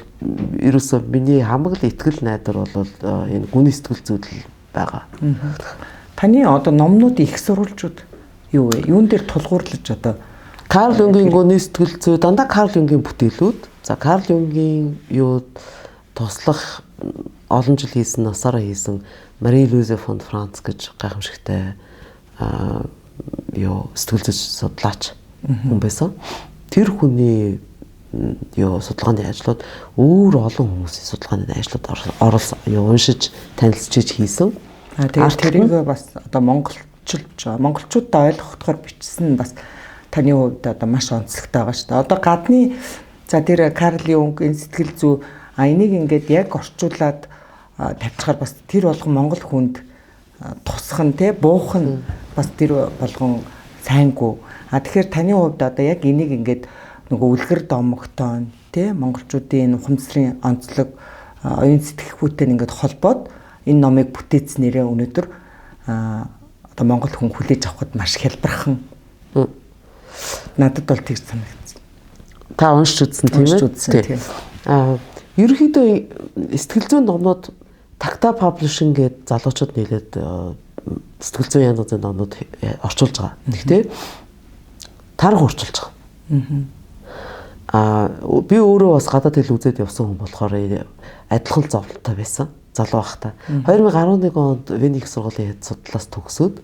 ерөөсөө миний хамаг л итгэл найдар бол энэ гүний сэтгэл зүйдэл байгаа. Таны одоо номнууд их сурвалжууд юу вэ? Юун дээр тулгуурлаж одоо Карл Юнгийн гүний сэтгэл зүй дандаа Карл Юнгийн бүтээлүүд. За Карл Юнгийн юу туслах олон жил хийсэн насаараа хийсэн Мари Луизе фон Франц гэж гайхамшигтай юу сэтгэл зүй судлаач хүн байсан. Тэр хүний юу судалгааны ажлууд өөр олон хүмүүсийн судалгааны ажлууд уншиж танилцж хийсэн. Тэгээд тэрийг бас одоо Монголд орчилж монголчуудаа ойлгохоор бичсэн бас таны хувьд одоо маш онцлогтой байгаа шүү дээ. Одоо гадны за тэр Карл Юнгийн сэтгэл зүй энийг ингээд яг орчуулад тавьчихаар бас тэр болгон монгол хүнд тусах нь те буух нь бас тэр болгон сайнгүй. Тэгэхээр таны хувьд одоо яг энийг ингээд нөгөө үлгэр домогтойн те монголчуудын ухамсарын онцлог оюун сэтгэхүйтэй ингээд холбоод энэ номыг бүтээснээрээ өнөөдөр одоо монгол хүн хүлээж авахд маш хялбархан надад бол тэгж санагдсан. Та уншиж үзсэн тийм ээ? Ерөнхийдөө сэтгэл зүйн номнууд Такта Publishing гэдэг залуучууд нийлээд сэтгэл зүйн янзын номнууд орчуулж байгаа. Гэхдээ тарах орчуулж байгаа. Би өөрөө бас гадаад хэл үзээд явсан хүн болохоор адилхан зовлонтой байсан. Залуу байхдаа. 2011 онд Вений их сургуулийн судлаас төгсөөд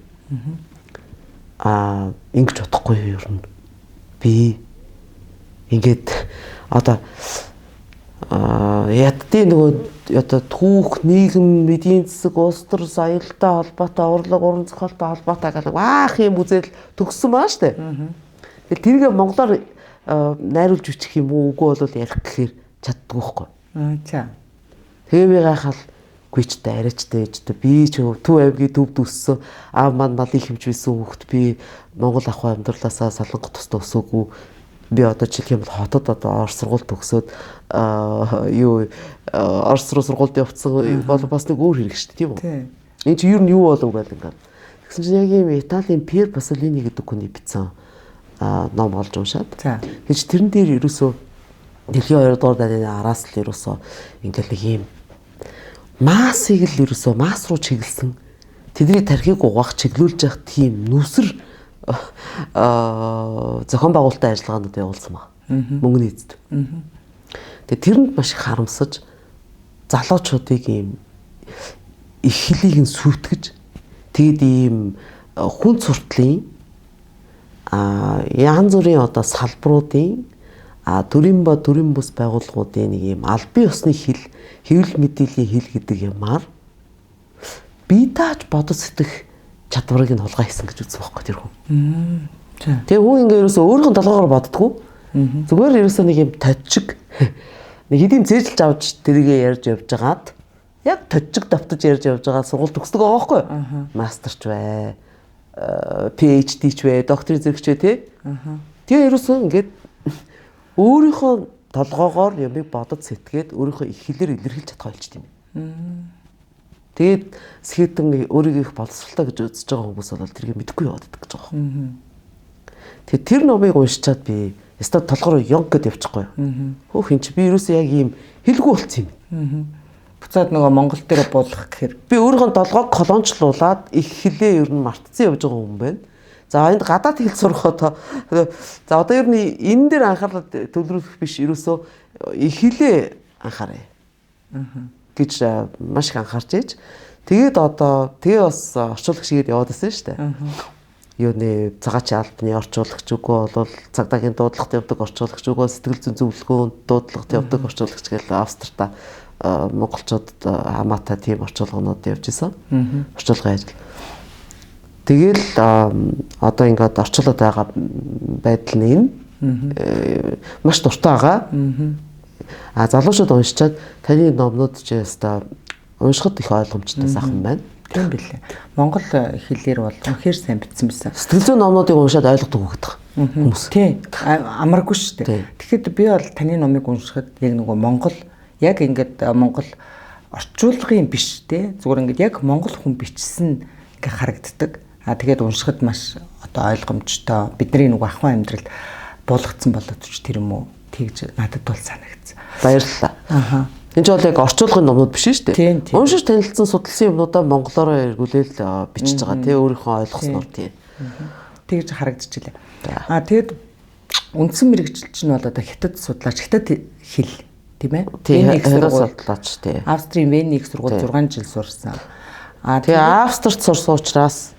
ингэж бодохгүй юу юм. Би ингээд одоо яддын нөгөө одоо түүх нийгэм эдийн засаг улс төр соёлтой холбоотой урлаг уран зохиолтой холбоотой гэх баах юм үзэл төгссөн баа штэ. Тэгээ тэргээ монголоор найруулж бичих юм уу үгүй бол ярих гэхээр чаддгүй байхгүй. За. Тэгээ би гайхал гүйчтэй арайчтай ээжтэй би ч Төв аймгийн төвд өссөн аав маань малын хэмж байсан хүүхэд би Монгол ахуй амьдралаасаа салангат тустай өсөөгүй. Би одоо жишээ нь хотод одоо орос сургууль төгсөөд орос руу сургуульд явцсан бол бас нэг өөр хэрэг шүү дээ тийм үү? Энд чи юу нь юу болов гэдэг ингээд. Тэгсэн чинь яг юм Италийн Пьер Пасолини гэдэг хүний бичсэн ном олж уншаад. Тэгэж тэрэн дээр ерөөсөө дэлхийн 2 дугаар дайны араас л ерөөсөө ингээд нэг юм массыг л ерөөсөө масс руу чиглэсэн тэдний тархийг угаах чиглүүлж явах тийм нүсэр зохион байгуулалтын ажиллагаанууд явуулсан баг. Мөнгөний эзэд. Тэгээ тэрэнд маш их харамсаж залуучуудыг ийм их хэлийг нь сүйтгэж тэгэд ийм хүн суртлын янз бүрийн одоо салбаруудын төрийн бүс байгууллагуудын нэг ийм албан ёсны хэл хэвлэл мэдээллийн хэл гэдэг юмар бие дааж бодож сэтгэх чадварыг нь хулгай хийсэн гэж үзсэн байхгүй тэр хүн. Тэгээ хүн ингээ ерөөсөө өөрийнхөө толгоогоор боддгоо. Зүгээр ерөөсөө нэг юм точиг нэг хэдийн зээжилж авч тэрийгэ ярьж явж байгаад яг точиг давтаж ярьж явж байгаа сургууль төгсдөг байгаа байхгүй. Мастерч бай, PhD ч бай, докторийн зэрэгч бай тий. Тэгээ ерөөсөө ингээд өөрийнхөө толгоогоор юмыг бодож сэтгээд өөрийнхөө их хэлээр илэрхийлж чадах ойлч тийм. Тэгээд сэхэтэн өөрийгөө их боловсралтай гэж үзэж байгаа хүмүүс бол тэрийг мэдэхгүй яваад байдаг гэж байгаа юм. Тэгээд тэр номыг уншичаад би өстой толгоор ёнг гэд явчихгүй. Хөөх ин чи би ерөөсөө яг ийм хэлгүй болцсон юм. Буцаад нөгөө Монгол дээр буулгах гэхээр би өөрийнхөө толгойг колончлуулаад их хэлээ ер нь мартсан явж байгаа хүн байна. За энд гадаад хэл сурахад за одоо ер нь энэ дээр анхаарал төвлөрөх биш ерөөсөө их хэлээ анхаарай. Гэж маш их анхаарч ийж тэгээд одоо тэгээ бас орчуулагч игээд яваад байсан шүү дээ. Юуны цагаачийн албаны орчуулагч үгүй бол цагдаагийн дуудлагад явдаг орчуулагч үгүй сэтгэл зүйн зөвлөгөөнд дуудлагад явдаг орчуулагч гэж Австрта монголчууд хамаатай тийм орчуулгууд явж исэн. Орчуулгын ажил. Тэгэл одоо ингээд орчуулад байгаа байдал нь энэ маш дуртай байгаа. Залуучууд уншичаад таны номнууд ч яста уншихад их ойлгомжтой сайхан байна. Тийм билээ. Монгол хэлээр бол үнэхээр сайн бичсэн байсан. Сэтгэл зүйн номнуудыг уншаад ойлгодог хүүхэд хүмүүс. Тийм. Амаргүй шүү дээ. Тэгэхэд би бол таны номыг уншихад яг нөгөө Монгол яг ингээд Монгол орчуулгын биш те зүгээр ингээд яг монгол хүн бичсэн ингээ харагддаг. Тэгээд уншихад маш одоо ойлгомжтой бидний нөгөө ахуй амьдрал буулгацсан болоод ч тэр юм уу тэгж надад бол санагдсан. Баярлалаа. Энэ ч бол яг орчуулгын номнууд биш шүү дээ. Уншиж танилцсан судалсан юмнуудаа монголоор эргүүлээл бичиж байгаа тий өөрийнхөө ойлгосноор тий. Тэгж харагдчихлаа. Тэгэд үндсэн мэрэгчлэлч нь бол одоо хятад судлаач хятад хэл тийм ээ. Вений их судлаач тий. Австрийн Вений их сургууль 6 жил сурсан. Тэгээ Австрид сурсан учраас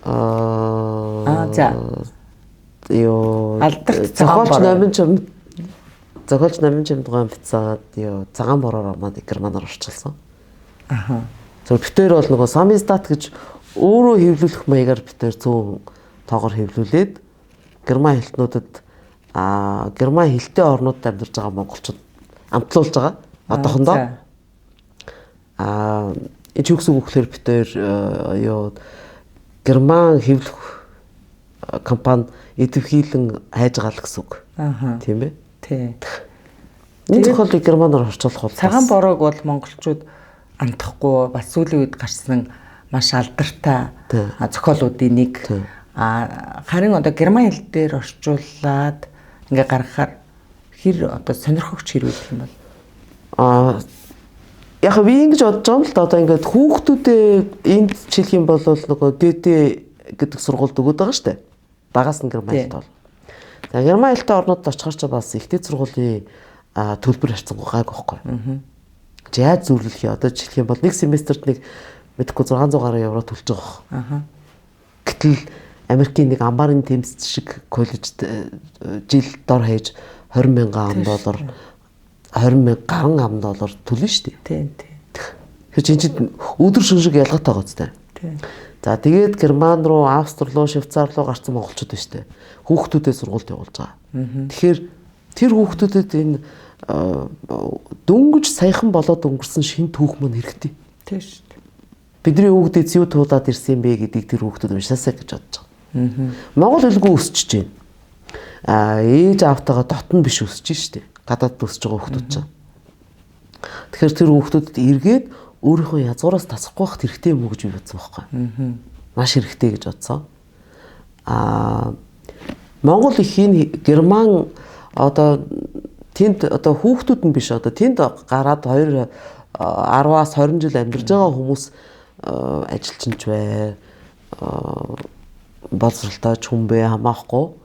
за ёо алдарт зохиолч намын чимдгаан бицаад ёо цагаан бороор маань германаар орчуулсан. Зөв битээр бол нөгөө самиздат гэж өөрөө хэвлүүлэх маягаар бид тээр зүүн тоогоор хэвлүүлээд герман хэлтнүүдэд герман хэлтэй орнуудад амьдарч байгаа монголчууд амтлуулж байгаа. Одоохондоо энэ ч үгсэг өгөхлөөр бид тээр герман хэвлэх компани идэвхийлэн хайж байгаа л гэсэн үг. Тийм ээ. Тийм. Энэ зохиолыг германаар орчуулах бол цагаан борог бол монголчууд андахгүй бас сүүлийн үед гарсан маш алдартай зохиолуудын нэг. Харин одоо герман хэл дээр орчуулад ингээ гаргахаар хэр одоо сонирхогч хэр байдаг юм бол яг би ингэж бодож байгаа юм л да одоо ингээд хүүхдүүдэд энд жилх юм бол нөгөө ГД гэдэг сургуульд өгöd байгаа шүү дээ. Багаас нь герман хэлд бол. За герман хэлтэй орнуудад очихоор ч бас ихтэй сургуулийн төлбөр харьцангуй гайгүй байхгүй. Яаж зөвлөх юм одоо жилх юм бол нэг семестрт нэг мэдхгүй 600 гаруй евро төлж байгаа. Гэтэл Америкийн нэг амбарын тэмцэд шиг коллежд жил дор хаяж $20,000 $20,000 гаруй төлнө шүү дээ. Тийм. Тэгэхээр чинь өдөр шөнөшиг ялгаатай байгаа зү. Тийм. За тэгээд Герман руу, Австри руу, Швейцар руу гарсан монголчууд байна шүү дээ. Хүүхдүүдээ сургуульд явуулж байгаа. Тэгэхээр тэр хүүхдүүдэд энэ дөнгөж саяхан болоод өнгөрсөн шинэ түүх мань хэрэгтэй. Тийм шүү дээ. Бидний хүүхдүүд юу туулаад ирсэн бэ гэдгийг тэр хүүхдүүд уншаасаа гэж бодож байгаа. Монгол хэлгүй өсөж байна. Ээж аавтайгаа дотн биш өсөж штэ. Гадаад өсөж байгаа хүүхдүүд чинь. Тэгэхээр тэр хүүхдүүдэд эргээд өөрийнхөө язгуураас тасахгүй байх хэрэгтэй юм уу гэж би бодсон байхгүй. Маш хэрэгтэй гэж бодсон. Монгол эхийн герман одоо тэнд одоо хүүхдүүд нь биш одоо тэнд гараад 10-аас 20 жил амьдарч байгаа хүмүүс ажилчинч бай. Боловсралтай хүн бэ хамаахгүй.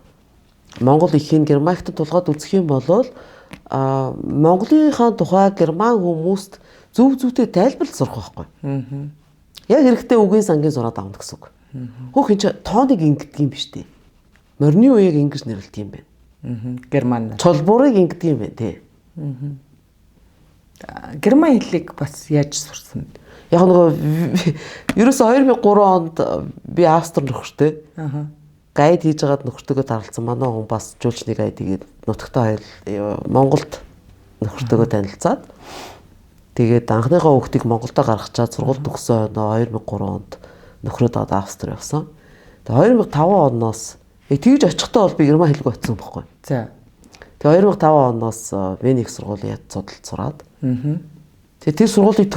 Монгол эхийн германхад тулгаад үзэх юм бол Монголынхаа тухай герман хүмүүст зөв-зөвтэй тайлбарлаж сурах байхгүй. Яг хэрэгтэй үгийн сангийн зураад авна гэсэн үг. Хөөх энэ тооныг ингэдэг юм биш үү? Морины үеийг ингэж нэрлэдэг юм байна. Герман. Цолбуурыг ингэдэг юм байна тий. Герман хэллийг бас яаж сурсан? Яг нөгөө ерөөсө 2003 онд би Австри нөхөртэй. Гайд хийж байгаад нөхөртөөгөө таралцсан. Манай хүн бас жуулчны гайд игээд нутагтаа Монголд нөхөртөөгөө танилцаад тэгээд анхныхаа хүүхдийг Монголдо гаргачаад сургууль төгссөн 2003 онд нөхрөөд аваад Австри явсан. Тэгээд 2005 оноос тэгж очихдоо бол би герман хэлгүй очсон байхгүй. За. Тэгээд 2005 оноос Веник сургуулийн яд судалт сураад. Тэгээд тэр сургуулийг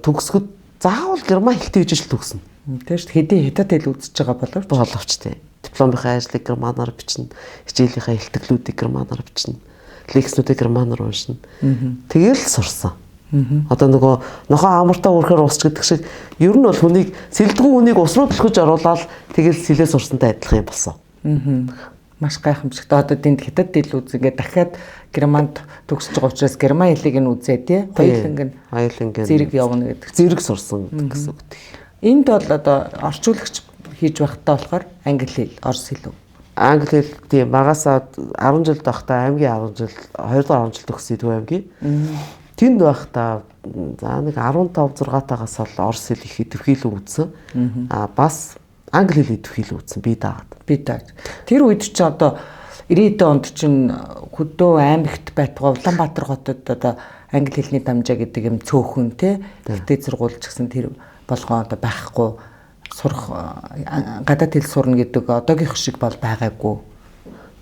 төгсгöd заавал герман хэлтэй хийж л төгснө. Тийм шүү. Хэдийн хятад хэл үзэж байгаа боловч тий. Дипломынхаа ажлыг германаар бичнэ. Хичээлийнхаа хэлтгэлүүдийг германаар бичнэ. Лекцнүүдийг германаар уншина. Тэгээл сурсан. Одоо нөгөө нохоо амартаа өрхөөр усч гэдэг шиг ер нь бол хүнийг сэлдэггүй хүнийг ус руу төлөхөж оруулаад тэгээл сэлээ сурсантай адилхан юм болсон. Маш гайхамшигтай. Одоо тэнд хятад хэл үзгээд дахиад германд төгсөж байгаа учраас герман хэлийг нь үзээ тий. Хоёуланг зэрэг явна гэдэг. Зэрэг сурсан гэсэн үг. Энд бол одоо орчуулагч хийж байхдаа болохоор англи хэл, орос хэл үү? Англи хэл тийм багасаа 10 жил байхдаа аймгийн 10 жил 2 дахь 10 жил төгсөй төв аймгийн. Тэнд байхдаа за нэг 15 6-таагаас л орос хэл их идэвхийлэн үзсэн. Бас англи хэл идэвхийлэн үзсэн би даагаад. Тэр үед ч одоо 90-ад онд чинь Хөдөө аймагт байтугай Улаанбаатар хотод одоо англи хэлний дамжаа гэдэг юм цөөхөн тий. Тэгтээ сургууль ч гэсэн тэр болгоо одоо байхгүй сурах гадаад хэл сурна гэдэг одоогийнх шиг бол байгаагүй.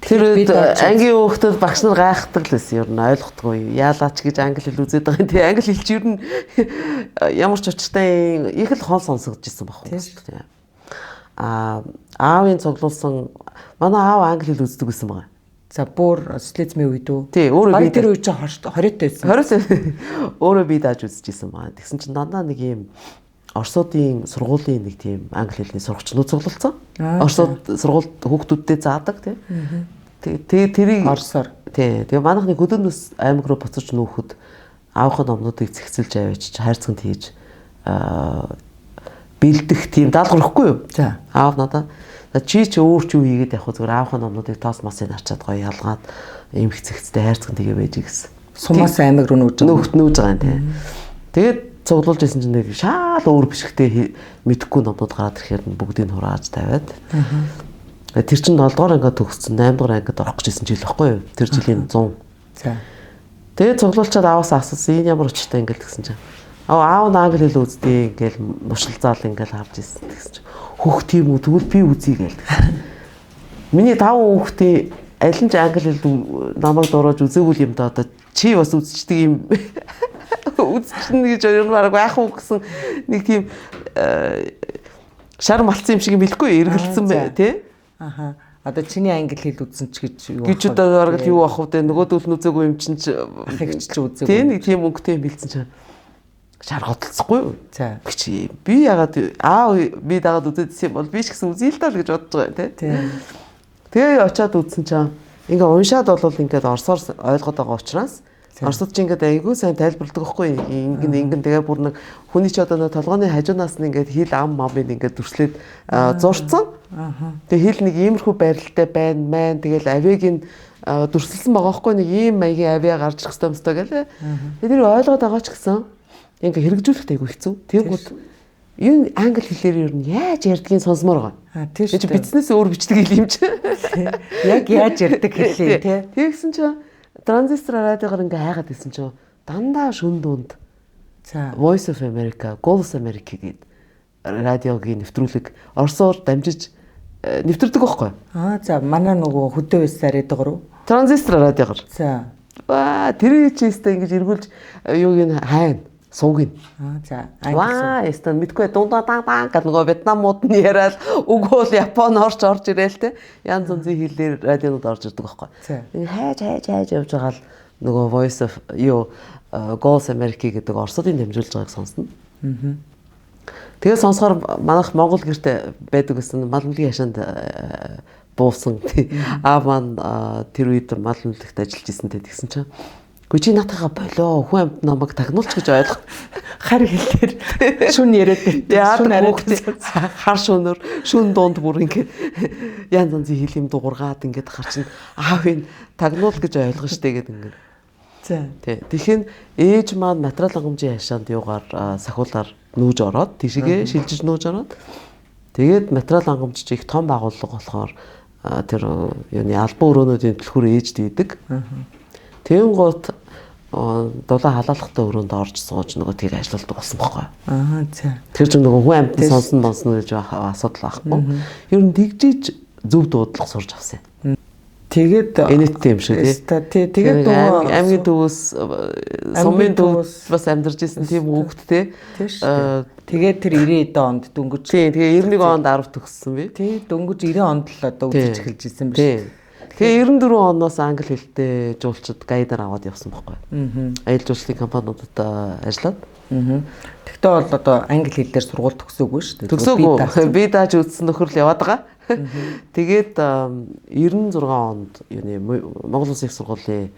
Тэр үед ангийн хүүхдүүд багш нар гайхдаг л байсан. Ер нь ойлгохгүй. Яалаач гэж англи хэл үзээд байгаа юм. Тэгээ англи хэл чи ер нь ямар ч учиртай их л хоол сонсогдож ирсэн баг хүмүүс. Аавын цуглуулсан манай аав англи хэл үздэг байсан байгаа. За бүр социализмын үед үү? Тий, өөрөө би тэр үед ч 20-т байсан. 20 өөрөө би дааж үзэж ирсэн байгаа. Тэгсэн чинь дандаа нэг юм Оросуудын сургуулийн нэг тийм англи хэлний сурагчнууд цуглуулсан. Оросууд сургуульд хүүхдүүдтэй заадаг тий. Тэгээ тэрийг орсоор. Тий. Тэгээ манайх нэг хөдөөнөөс аймаг руу буцаж нүүхэд аавынхаа номнуудыг зэгцэлж аваач хайрцагт хийж бэлдэх тийм даалгавар өгөхгүй юу? За. Аав надаа чи өөр ч юу хийгээд явах зүгээр аавынхаа номнуудыг тоос масыг арчаад гоё ялгаад эмх зэгцтэй хайрцагт тэгээ байж гисэн. Сумаас аймаг руу нүүж байгаа юм тий. Тэгээд цуглуулж исэн чинь нэг шал өөр бишгтэй мэдэхгүй номнууд гараад ирэхээр бүгдийг хурааж тавиад. Тэр чинь 7 дугаар ангид төгссөн 8 дугаар ангид орох гэжсэн жил байхгүй юу? Тэр жилийн 100. За. Тэгээ цуглуулчаад ааваас асуусан энэ ямар учиртай ингээл гэсэн чинь. Аав нь англи хэл үздэг ингээл мушил заал ингээл харж ирсэн гэсэн чинь. Хөх тийм үү тэгвэл би үзье гээл. Миний 5 хүүхдээ аль нь ч англи хэл намайг дуурайж үзээгүй юм да одоо чи бас үзчихдэг юм үзчихнэ гэж ойлмаар байх уу гэсэн нэг тийм шар малцсан юм шиг хэлэхгүй эргэлцсэн бай тий. Аха. Одоо чиний англи хэл үзсэн ч гэж юу гэж одоо аргал юу ах вэ нөгөөдөл нь үзээгүй юм чинь ахигч ч үзээгүй. Тий нэг тийм өнгөтэй юм хэлсэн чинь шар готолцохгүй юу. За. Чи би ягаад би дагаад үзээдсэн юм бол би ч гэсэн үзье л даа л гэж бодож байгаа тий. Тэгээ очиад үзсэн чинь ингээ уншаад болвол ингээд орсоор ойлгоод байгаа учраас орсууд ч ингээд айгүй сайн тайлбарладаг байхгүй ингэн тэгээ бүр нэг хүний ч одоо толгойн хажуунаас нь ингээд хил ам мамыг ингээд дүрслээд зурцсан. Тэгээ хил нэг иймэрхүү байралтай байна мэн тэгэл авиг нь дүрслсэн байгаа байхгүй нэг ийм маягийн авиа гарч ирэх ёстой гэлээ. Тэр ойлгоод байгаа ч гэсэн ингээ хэрэгжүүлэхтэй айгүй хэцүү. Тэгвэл энэ англи хэлээр юу нь яаж ярьдгийг сонсомоор байгаа. Тийм шүү. Бизнес өөр бичдэг хэл юм чи. Яг яаж ярьдаг хэлээ тий. Тэгсэн чинь транзистор радиогоор ингээ хайгаад байсан чинь дандаа шүн дунд. За Voice of America, Голос Америк гээд радиогийн нэвтрүүлэг орсоор дамжиж нэвтрдэг байхгүй. За манай нөгөө хөдөө байсаар ядгаар уу? Транзистор радиогоор. За. Тэр чийстэй ингэж эргүүлж юуг нь хайна. Сууг нь. За. Ястаа мэдгүй дундаа гад нөгөө Вьетнамууд нь яриад үг бол Японоор ч орж ирээл те. Янз янзын хэлээр радионууд орж ирдэг байхгүй. Хайж явж байгаа л нөгөө Voice of Голос Америк гэдэг Оросуудын дамжуулж байгааг сонсно. Тэгээ сонсохоор манайх Монгол гэрте байдаг гэсэн мал мөлгийн хашаанд буусан. Аав маань тэр үед мал мөлгт ажиллаж исэн тэгсэн чинь чи натайгаа болоо хүн амт намайг тагнуулч гэж ойлгох. Хар хэлээр шүн яриад байна. Шүн яриад хар шүнөр шүн дунд бүр ингээд янз янзын хэл юм дуургаад ингээд харчин аавын тагнуул гэж ойлгох штэ гэдэг ингээд. За. Тэгэхээр ээж маань материал хангамжийн хашаанд юугаар сахиулаар нүүж ороод тийшээ шилжиж нүүж ороод тэгээд материал хангамжч их том байгууллага болохоор тэр юуны албан өрөөнүүдийн түлхүүр ээж дийдэг. Тэнгуут дулаан халаалахтай өрөөнд орж сууж нөгөө тийг ажилладаг болсон байхгүй. За. Тэр чинь нөгөө хүн амьтан сонсон гэж асуудал байхгүй. Ер нь тэгжиж зөв дуудлага сурж авсан. Тэгээд энэттэй юм шүү тий. Тэгээд аймгийн төвөөс сумын төвөөс бас амьдарч ирсэн тийм хүүхдтэй. Тэгээд тэр 90 онд дөнгөж. Тий. Тэгээ 91 онд 10 төгссөн би. Тий. Дөнгөж 90 онд л одоо үзэж эхэлж ирсэн биз. Тэгээ 94 оноос англи хэлтэй жуулчид гайдаар аваад явсан байхгүй. Аялал жуулчлалын компаниудад ажиллаад. Тэгтээ бол одоо англи хэлээр сургууль төгсөөгүй шүү дээ. Төгсөөгүй. Би дааж үзсэн нөхөр л яваад байгаа. Тэгээд 96 онд юуны Монгол Улсын их сургуулийн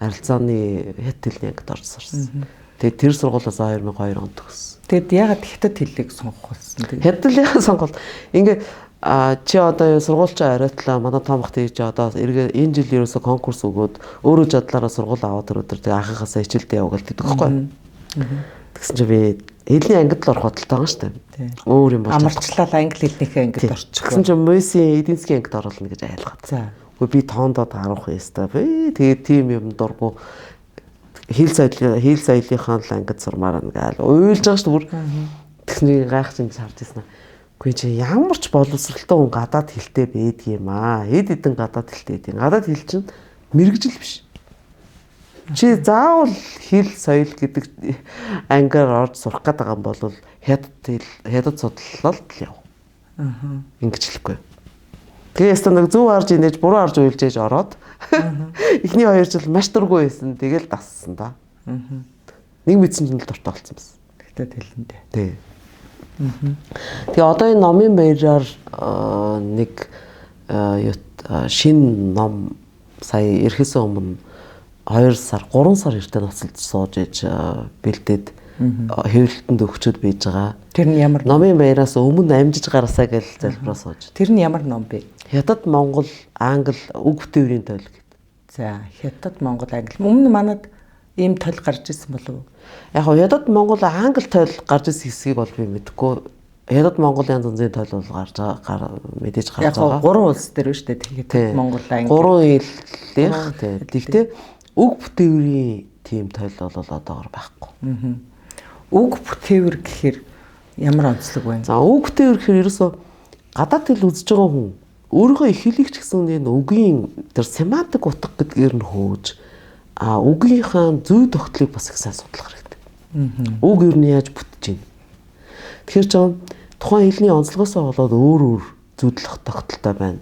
харилцааны хятад хэлний ангид орж сурсан. Тэгээд тэр сургуулиас 2002 онд төгссөн. Тэгэд ягаад хятад хэлийг сонгох болсон тийм. Хятад хэлийг сонгол. Ингээ чи одоо сургуульчаа оройлоо манай тоомх тийж одоо энэ жил ерөөсө конкурс өгөөд өөрөө жадлаараа сургууль аваад өрөөдөр тэгээ анхаахаасаа хичээлдээ явуул гэдэг байхгүй. Тэгсэн чи би хэлний ангид л орох бодолтой байгаа шүү дээ. Өөр юм болж амарчлал англи хэлнийхээ ангид орчих. Тэгсэн чи Мөсийн эдийн засгийн ангид оруулна гэж айлгаад. За. Үгүй би тоондоо харуулах ёстой. Би тэгээ тийм юм дургу хэл соёлынхаа л ангид сурмаар ингээл уйлж байгаа шүү дээ. Тэгсний гайхаж ингэж харж ирсэн. Үгүй чи ямар ч боловсралтай хүн гадаад хэлтэй байдаг юм аа. Хэд хэдэн гадаад хэлтэй байдаг. Гадаад хэл чинь мэрэгжил биш. Чи заавал хэл соёл гэдэг ангиар орж сурах гэдэг юм бол хятад судлалд л яв. Ингэж хэлэхгүй. Тэгээ ястаа нэг зөв харж инээж буруу харж уйлж ээж ороод эхний 2 жил маш дургүй байсан. Тэгэл дассан да. Нэг мэдсэн чинь л дуртай болсон байсан. Хятад хэлэндээ. Тий. Тэгээ одоо энэ номын баяраар нэг шинэ ном сая ирэхээс өмнө 2 сар 3 сар эртээ ноцолж сууж ээж бэлдээд хэвлэлтэнд өгчөөд байж байгаа. Тэр нь ямар номын баяраас өмнө амжиж гаргасаа гэж залбираа сууж. Тэр нь ямар ном бэ? Хятад, Монгол, Англи үг бүтээврийн тойл гэдэг. За, Хятад, Монгол, Англи. Өмнө манад ийм тойл гарч ирсэн болов уу? Яг нь ядад Монгол англи тойл гарч ирсэн хэсгийг бол би мэдэхгүй. Ядад Монгол янз янзын тойл бол гарч байгаа мэдээж гарч байгаа. Яг гурван улс дээр шүү дээ. Тэгээд Монгол англи. Гурван хэллийнх тий. Гэхдээ үг бүтээврийн тийм тойл бол одоогор байхгүй. Үг бүтээвэр гэхээр ямар онцлог байна? За үг бүтээвэр гэхээр ерөөсөө гадаад хэл үзэж байгаа хүн өөрийнхөө их хэлийг ч гэсэн энэ үгийн тэр семантик утга гэдгээр нь хөөж үгийнхаа зүй тогтолыг бас их сайн судлах хэрэгтэй. Үг юу нь яаж бүтэж байна. Тэгэхээр ч тухайн хэлний онцлогоосоо болоод өөр зүйдлэх тогтолтой байна.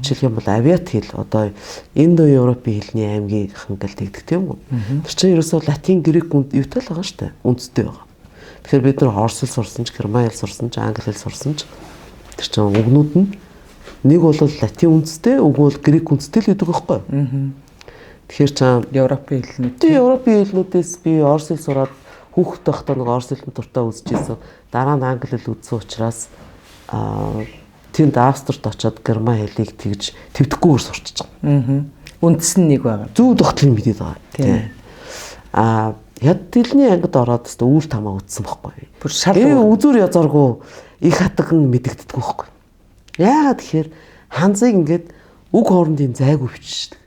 Жишээлх юм бол авиат хэл одоо Индо-Европын хэлний аймгийнхан гэл тэгдэг тийм үү? Тэр чинь ерөөсөө латин, грек юутай л байгаа шүү дээ. Үндэстэй байгаа. Тэгэхээр бид нар орос хэл сурсан ч, герман хэл сурсан ч, англи хэл сурсан ч тэр чинь үгнүүд нь нэг бол латин үндэстэй, үг бол грек үндэстэй л гэдэг байхгүй юу? Тэгэхээр чам Европын хэлнүүд. Европын хэлнүүдээс би орос хэл сураад хүүхэд байхдаа нэг орос хэлний дуртай үзчихсэн. Дараа нь англи хэл үзсэн учраас тэнд Австрид очоод герман хэлийг тэгж твдэхгүйгээр сурчиж байгаа. Үндэс нь нэг байгаа. Зүү тогтлын мэдээд байгаа. Тийм. Яд хэлний ангид ороод өстө үйл тамаа үтсэн байхгүй. Бүр шал үзүр язааргүй их хатаг нь мэдэгддэг байхгүй. Яагаад тэгэхээр ханзыг ингээд үг хоорондын зайг өвчшдэг.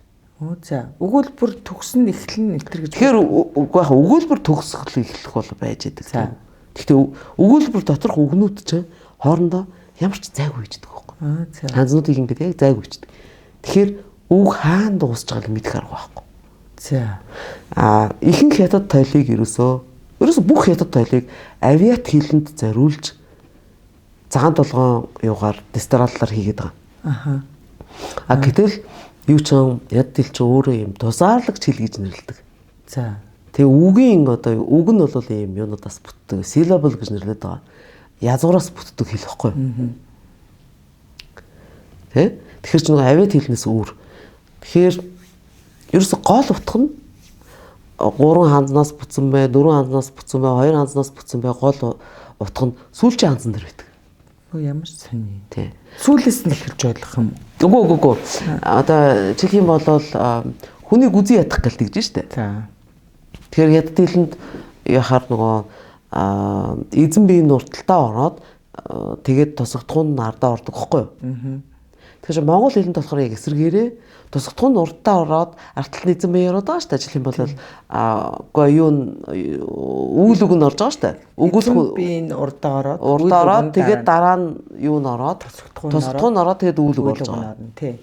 За өгүүлбэр төгснө эхлэн энэ гэж. Тэгэхээр өгүүлбэр төгсгөл эхлэх бол байж идэг. Гэхдээ өгүүлбэр доторх үгнүүд чинь хоорондоо ямар ч зайг үйждэг байхгүй. Ханзнуудыг ингээд яг зайг үйждэг. Тэгэхээр үг хаан дуусч байгааг мэдэх арга байхгүй. За. Ихэнх хятад тойлыг ерөөсөө бүх хятад тойлыг авиат хэлэнд зориулж цагаан толгойн юугаар дистраллаар хийгээд байгаа. Гэтэл юу ч яд хэл чи өөрөө юм тусаарлагч хэл гэж нэрлэдэг. За. Тэгээ үгийн одоо үг нь бол ийм юунуудаас бүтдэг. Syllable гэж нэрлэдэг байгаа. Язгуураас бүтдэг хэл хэвгүй. Тэ? Тэгэхээр ч нэг авиат хэлнээс өөр. Тэгэхээр ерөөсө гол утга нь 3 ханзнаас бүтсэн бай, 4 ханзнаас бүтсэн бай, 2 ханзнаас бүтсэн бай гол утга нь сүүлчийн ханзан дээр байдаг. Ямар сони. Тий. Сүүлээс нь эхэлж ойлгох юм. Үгүй. Одоо чих юм болол хүнийг үзий ядах гэлтэй гэж штэ. За. Тэгэхээр ядд хэлэнд яхаар нөгөө эзэн биеийн урталтаа ороод тэгээд тусгадхуун нь ардаа ордог хэвгүй юу? Тэгэхээр Монгол хэлэнд болохоор яг эсрэгээрээ тусгадхуун нь уртаа ороод арталт эзэн бие ороод байгаа штэ. Жишээлх юм бол үгүй юу үйл үг нь орж байгаа штэ. Үгэл биеийн уртаа ороод тэгээд дараа нь юу нь ороод тусгадхуун ороод тэгээд үйл үг болж байгаа. Тий.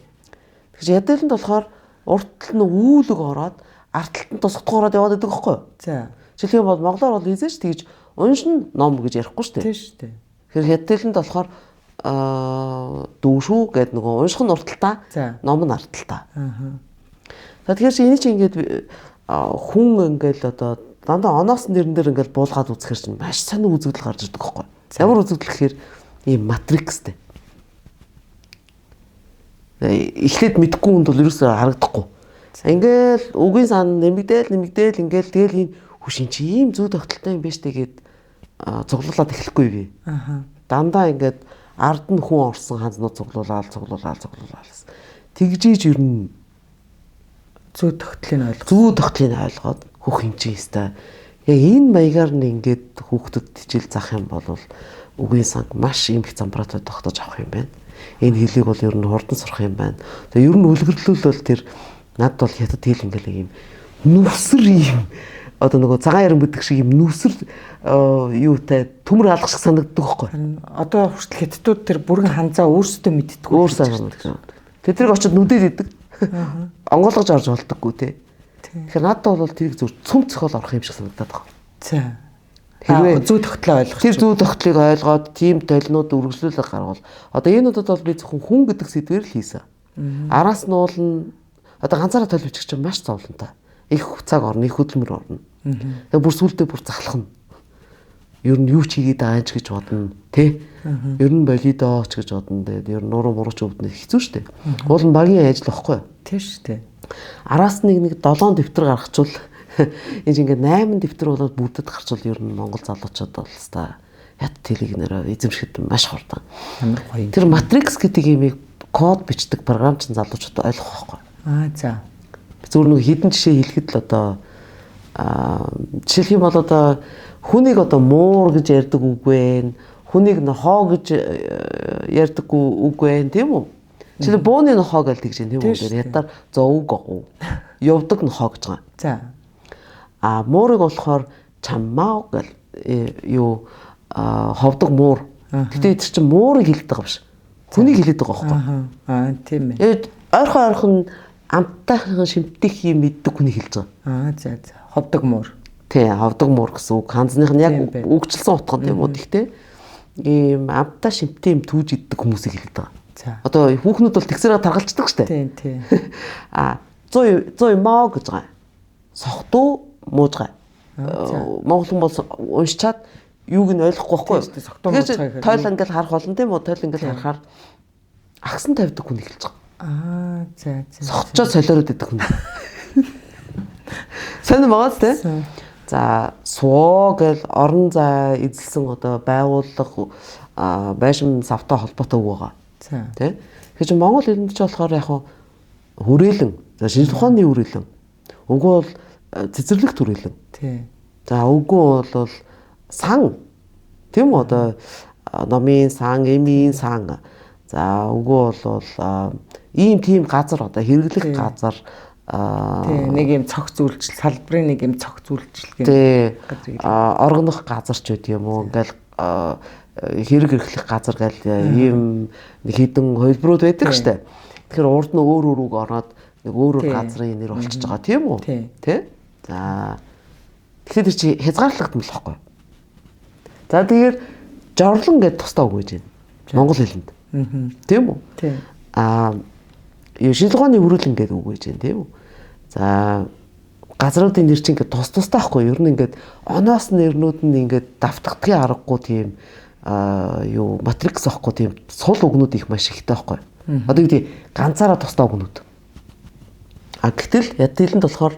Тэгэхээр ядд хэлэнд болохоор уртал нь үйл үг ороод арталт нь тусгадхуун ороод яваад байдаг хэвгүй юу? За. Жишээлх юм бол монголоор бол эзэж тэгж уншин ном гэж ярихгүй штэ. Тий штэ. Тэгэхээр ядд хэлэнд болохоор дүүшүү гэдэг нөгөө унших нь урталтаа, ном нь арталтаа. За тэгэхээр чи энийг чи ингээд хүн ингээл одоо дандаа оноос нэрэн дээр ингээл буулгаад үзэхэр чинь маш сонир үзэгдэл гарч ирдэг байхгүй. Ямар үзэгдэл гэхээр ийм матрикстэй. Эхлээд мэдхгүй хүнд бол ерөөсөөр харагдахгүй. Ингээл үгийн сан нэмэгдээл ингээл тэгэл энэ хүшин чи ийм зүй тогтолтой юм биш тэгээд цуглуулад эхлэхгүй би. Дандаа ингээд ард нь хүн орсон ханзнууд цуглуулаад. Тэгжиж ер нь зүй тогтлыг ойлгоод хөх хэмжээ хэвээр. Яг энэ маягаар нь ингээд хүүхдэд хичээл заах юм бол үгийн санг маш юм их замбраатай тогтоож авах юм байна. Энэ хэлийг бол ер нь хурдан сурах юм байна. Тэгээ ер нь үлгэрлэл бол тэр над бол хятад хэл ингээл юм нүсэр юм одоо нөгөө цагаан яран бүдэг шиг юм нүсэр юутай төмөр хаалга шиг санагддаг байхгүй. Одоо хүртэл хятадууд тэр бүрэн ханзаа өөрсдөө мэддэг. Өөрсдөө. Тэдрийг очиод нүдээд идэг. Онгойлгож орж болдоггүй те. Тэгэхээр надад бол тэрийг зөв цөм цохол орох юм шиг санагдаад байгаа. За. Хэрвээ зүй тогтлоо ойлгох. Тэр зүй тогтлыг ойлгоод тийм толинууд үргэлжлүүлэх гаргавал одоо энэ удаад бол би зөвхөн хүн гэдэг сэдвээр л хийсэн. Араас нь уул одоо ганцаараа тойл бичих чинь маш зовлонтой. Их цаг орно, их хөдөлмөр орно. Тэгээ бүр сүултээ бүр залхна. Ер нь юу ч хийгээд байгаа ч гэж бодно, тий? Ер нь болидоо ч гэж бодно. Тэгээд ер нь нуруу мурууч өвднө хэцүү шттэ. Уул нь багийн ажил واخхой. Тий шттэ. Араас нэг 7 дэвтэр гаргачвал энэ ингээд 8 дэвтэр болоод бүрдэд гарчвал ер нь Монгол залуучууд бол хэвээр ят телег нэрээ эзэмшихэд маш хурдан. Ямар гоё. Тэр матрикс гэдэг имийг код бичдэг програмчин залуучууд ойлгох байхгүй. За. Зүгээр нэг хідэн жишээ хэлэхэд л одоо жишээлх юм бол одоо хүнийг одоо муур гэж ярьдаг үг вэ? Хүнийг нохоо гэж ярьдаг үг вэ? Тийм үү? Жишээл бууны нохоо гэж тэгж юм тийм үү? Ятаар зовг уу. Явдаг нохоо гэж байгаа. За. Муурыг болохоор чаммаа гэл юу ховдог муур. Гэтэ тэр чинь муурыг хэлдэг байгаа биш. Хүнийг хэлдэг байгаа байхгүй. Тийм ээ. Ойрхон амттайхан шимтгийх юм мэддэг хүнийг хэлж байгаа. За. Ховдог муур. Тий, ховдог муур гэсэн үг. Ханзных нь яг үгчлсэн утга тийм үү? Гэхдээ ийм амттай шимттэй юм түүж иддэг хүмүүсийг хэлдэг байгаа. За. Одоо хүүхнүүд бол тэгсэрээ таргалцдаг штэ. Тийм. 100 маа гэж байгаа. Сохтуу мууж байгаа. Монгол хүн бол уншчаад юуг нь ойлгохгүй байхгүй. Тэгээд тойл ингээл харах болно тийм үү? Тойл ингээл харахаар агсан тавьдаг хүн хэлж байгаа. За. Сохчоо солиороод идэх хүн. Сайн байгаа тийм. За, суу гэл орон зай эзэлсэн одоо байгууллага байшин савтай холбоотой үг байгаа. За. Тэ? Тэгэхээр Монгол хэлэнд ч болохоор яг хүрээлэн, за шинжлэх ухааны хүрээлэн. Үгүй бол цэцэрлэгт хүрээлэн. Тий. За, үгүй бол сан. Тийм үү? Одоо номын сан, эмийн сан. За, үгүй бол ийм тийм газар одоо хэрэглэх газар нэг юм цогц үйлчлэл, салбарын нэг юм цогц үйлчлэл гэх оргонох газар ч үт юм уу. Ингээл хэрэг эрхлэх газар гэл ийм нэг хідэн хөлбрүүд байдаг штэ. Тэгэхээр урд нь өөр үг ороод нэг өөр газрын нэр болчихж байгаа тийм үү? Тэ? За. Тэгэхээр тэр чи хязгаарлагдсан л байхгүй. За тэгэхээр жорлон гэдээ тусдаа үг гэж байна. Монгол хэлэнд. Тийм үү? Тийм. Шинжлэх ухааны хүрээлэн гэдэг үг гэж байна тийм үү? За газруудын нэр чинь ингээд тустай байхгүй юу? Ер нь ингээд оноос нэрнүүд нь ингээд давтагдахын аргагүй тийм юу матрикс авахгүй тийм сул үгнүүд их маш ихтэй байхгүй. Одоо үгүй ганцаараа тустай үгнүүд. Гэтэл ядилэнд болохоор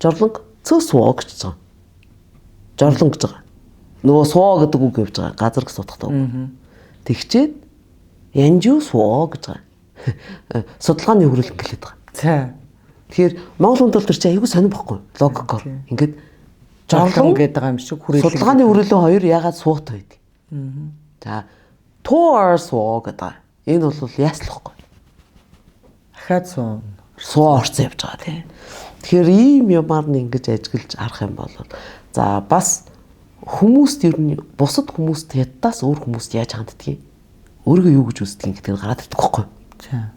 жорлонг цөс суу гэж байгаа. Жорлон гэж байгаа. Нөгөө суу гэдэг үг явж байгаа. Газар гэсэн утгатай үг. Тэгчээд янжуу суу гэж байгаа. Судалгааны хүрээлэн гэлээд байгаа. За. Тэгэхээр Монгол хүнд бол тэр чинь айгүй сонир бохгүй. Логикоор. Ингээд жорлон гэдэг байгаа юм шиг хүрээлэн. Судалгааны хүрээлэн хоёр ягаад суутай байдаг. За tours суу гэдэг. Энэ бол яаслахгүй. Ахаад суу орцсон явж байгаа тийм. Тэгэхээр ийм юмар нь ингэж ажиглаж арах юм бол за бас хүмүүст ер нь бусад хүмүүст ядтаас өөр хүмүүст яаж ханддгийг өөрийгөө юу гэж үздгийг гэдгийг гараад ирдэг байхгүй. За.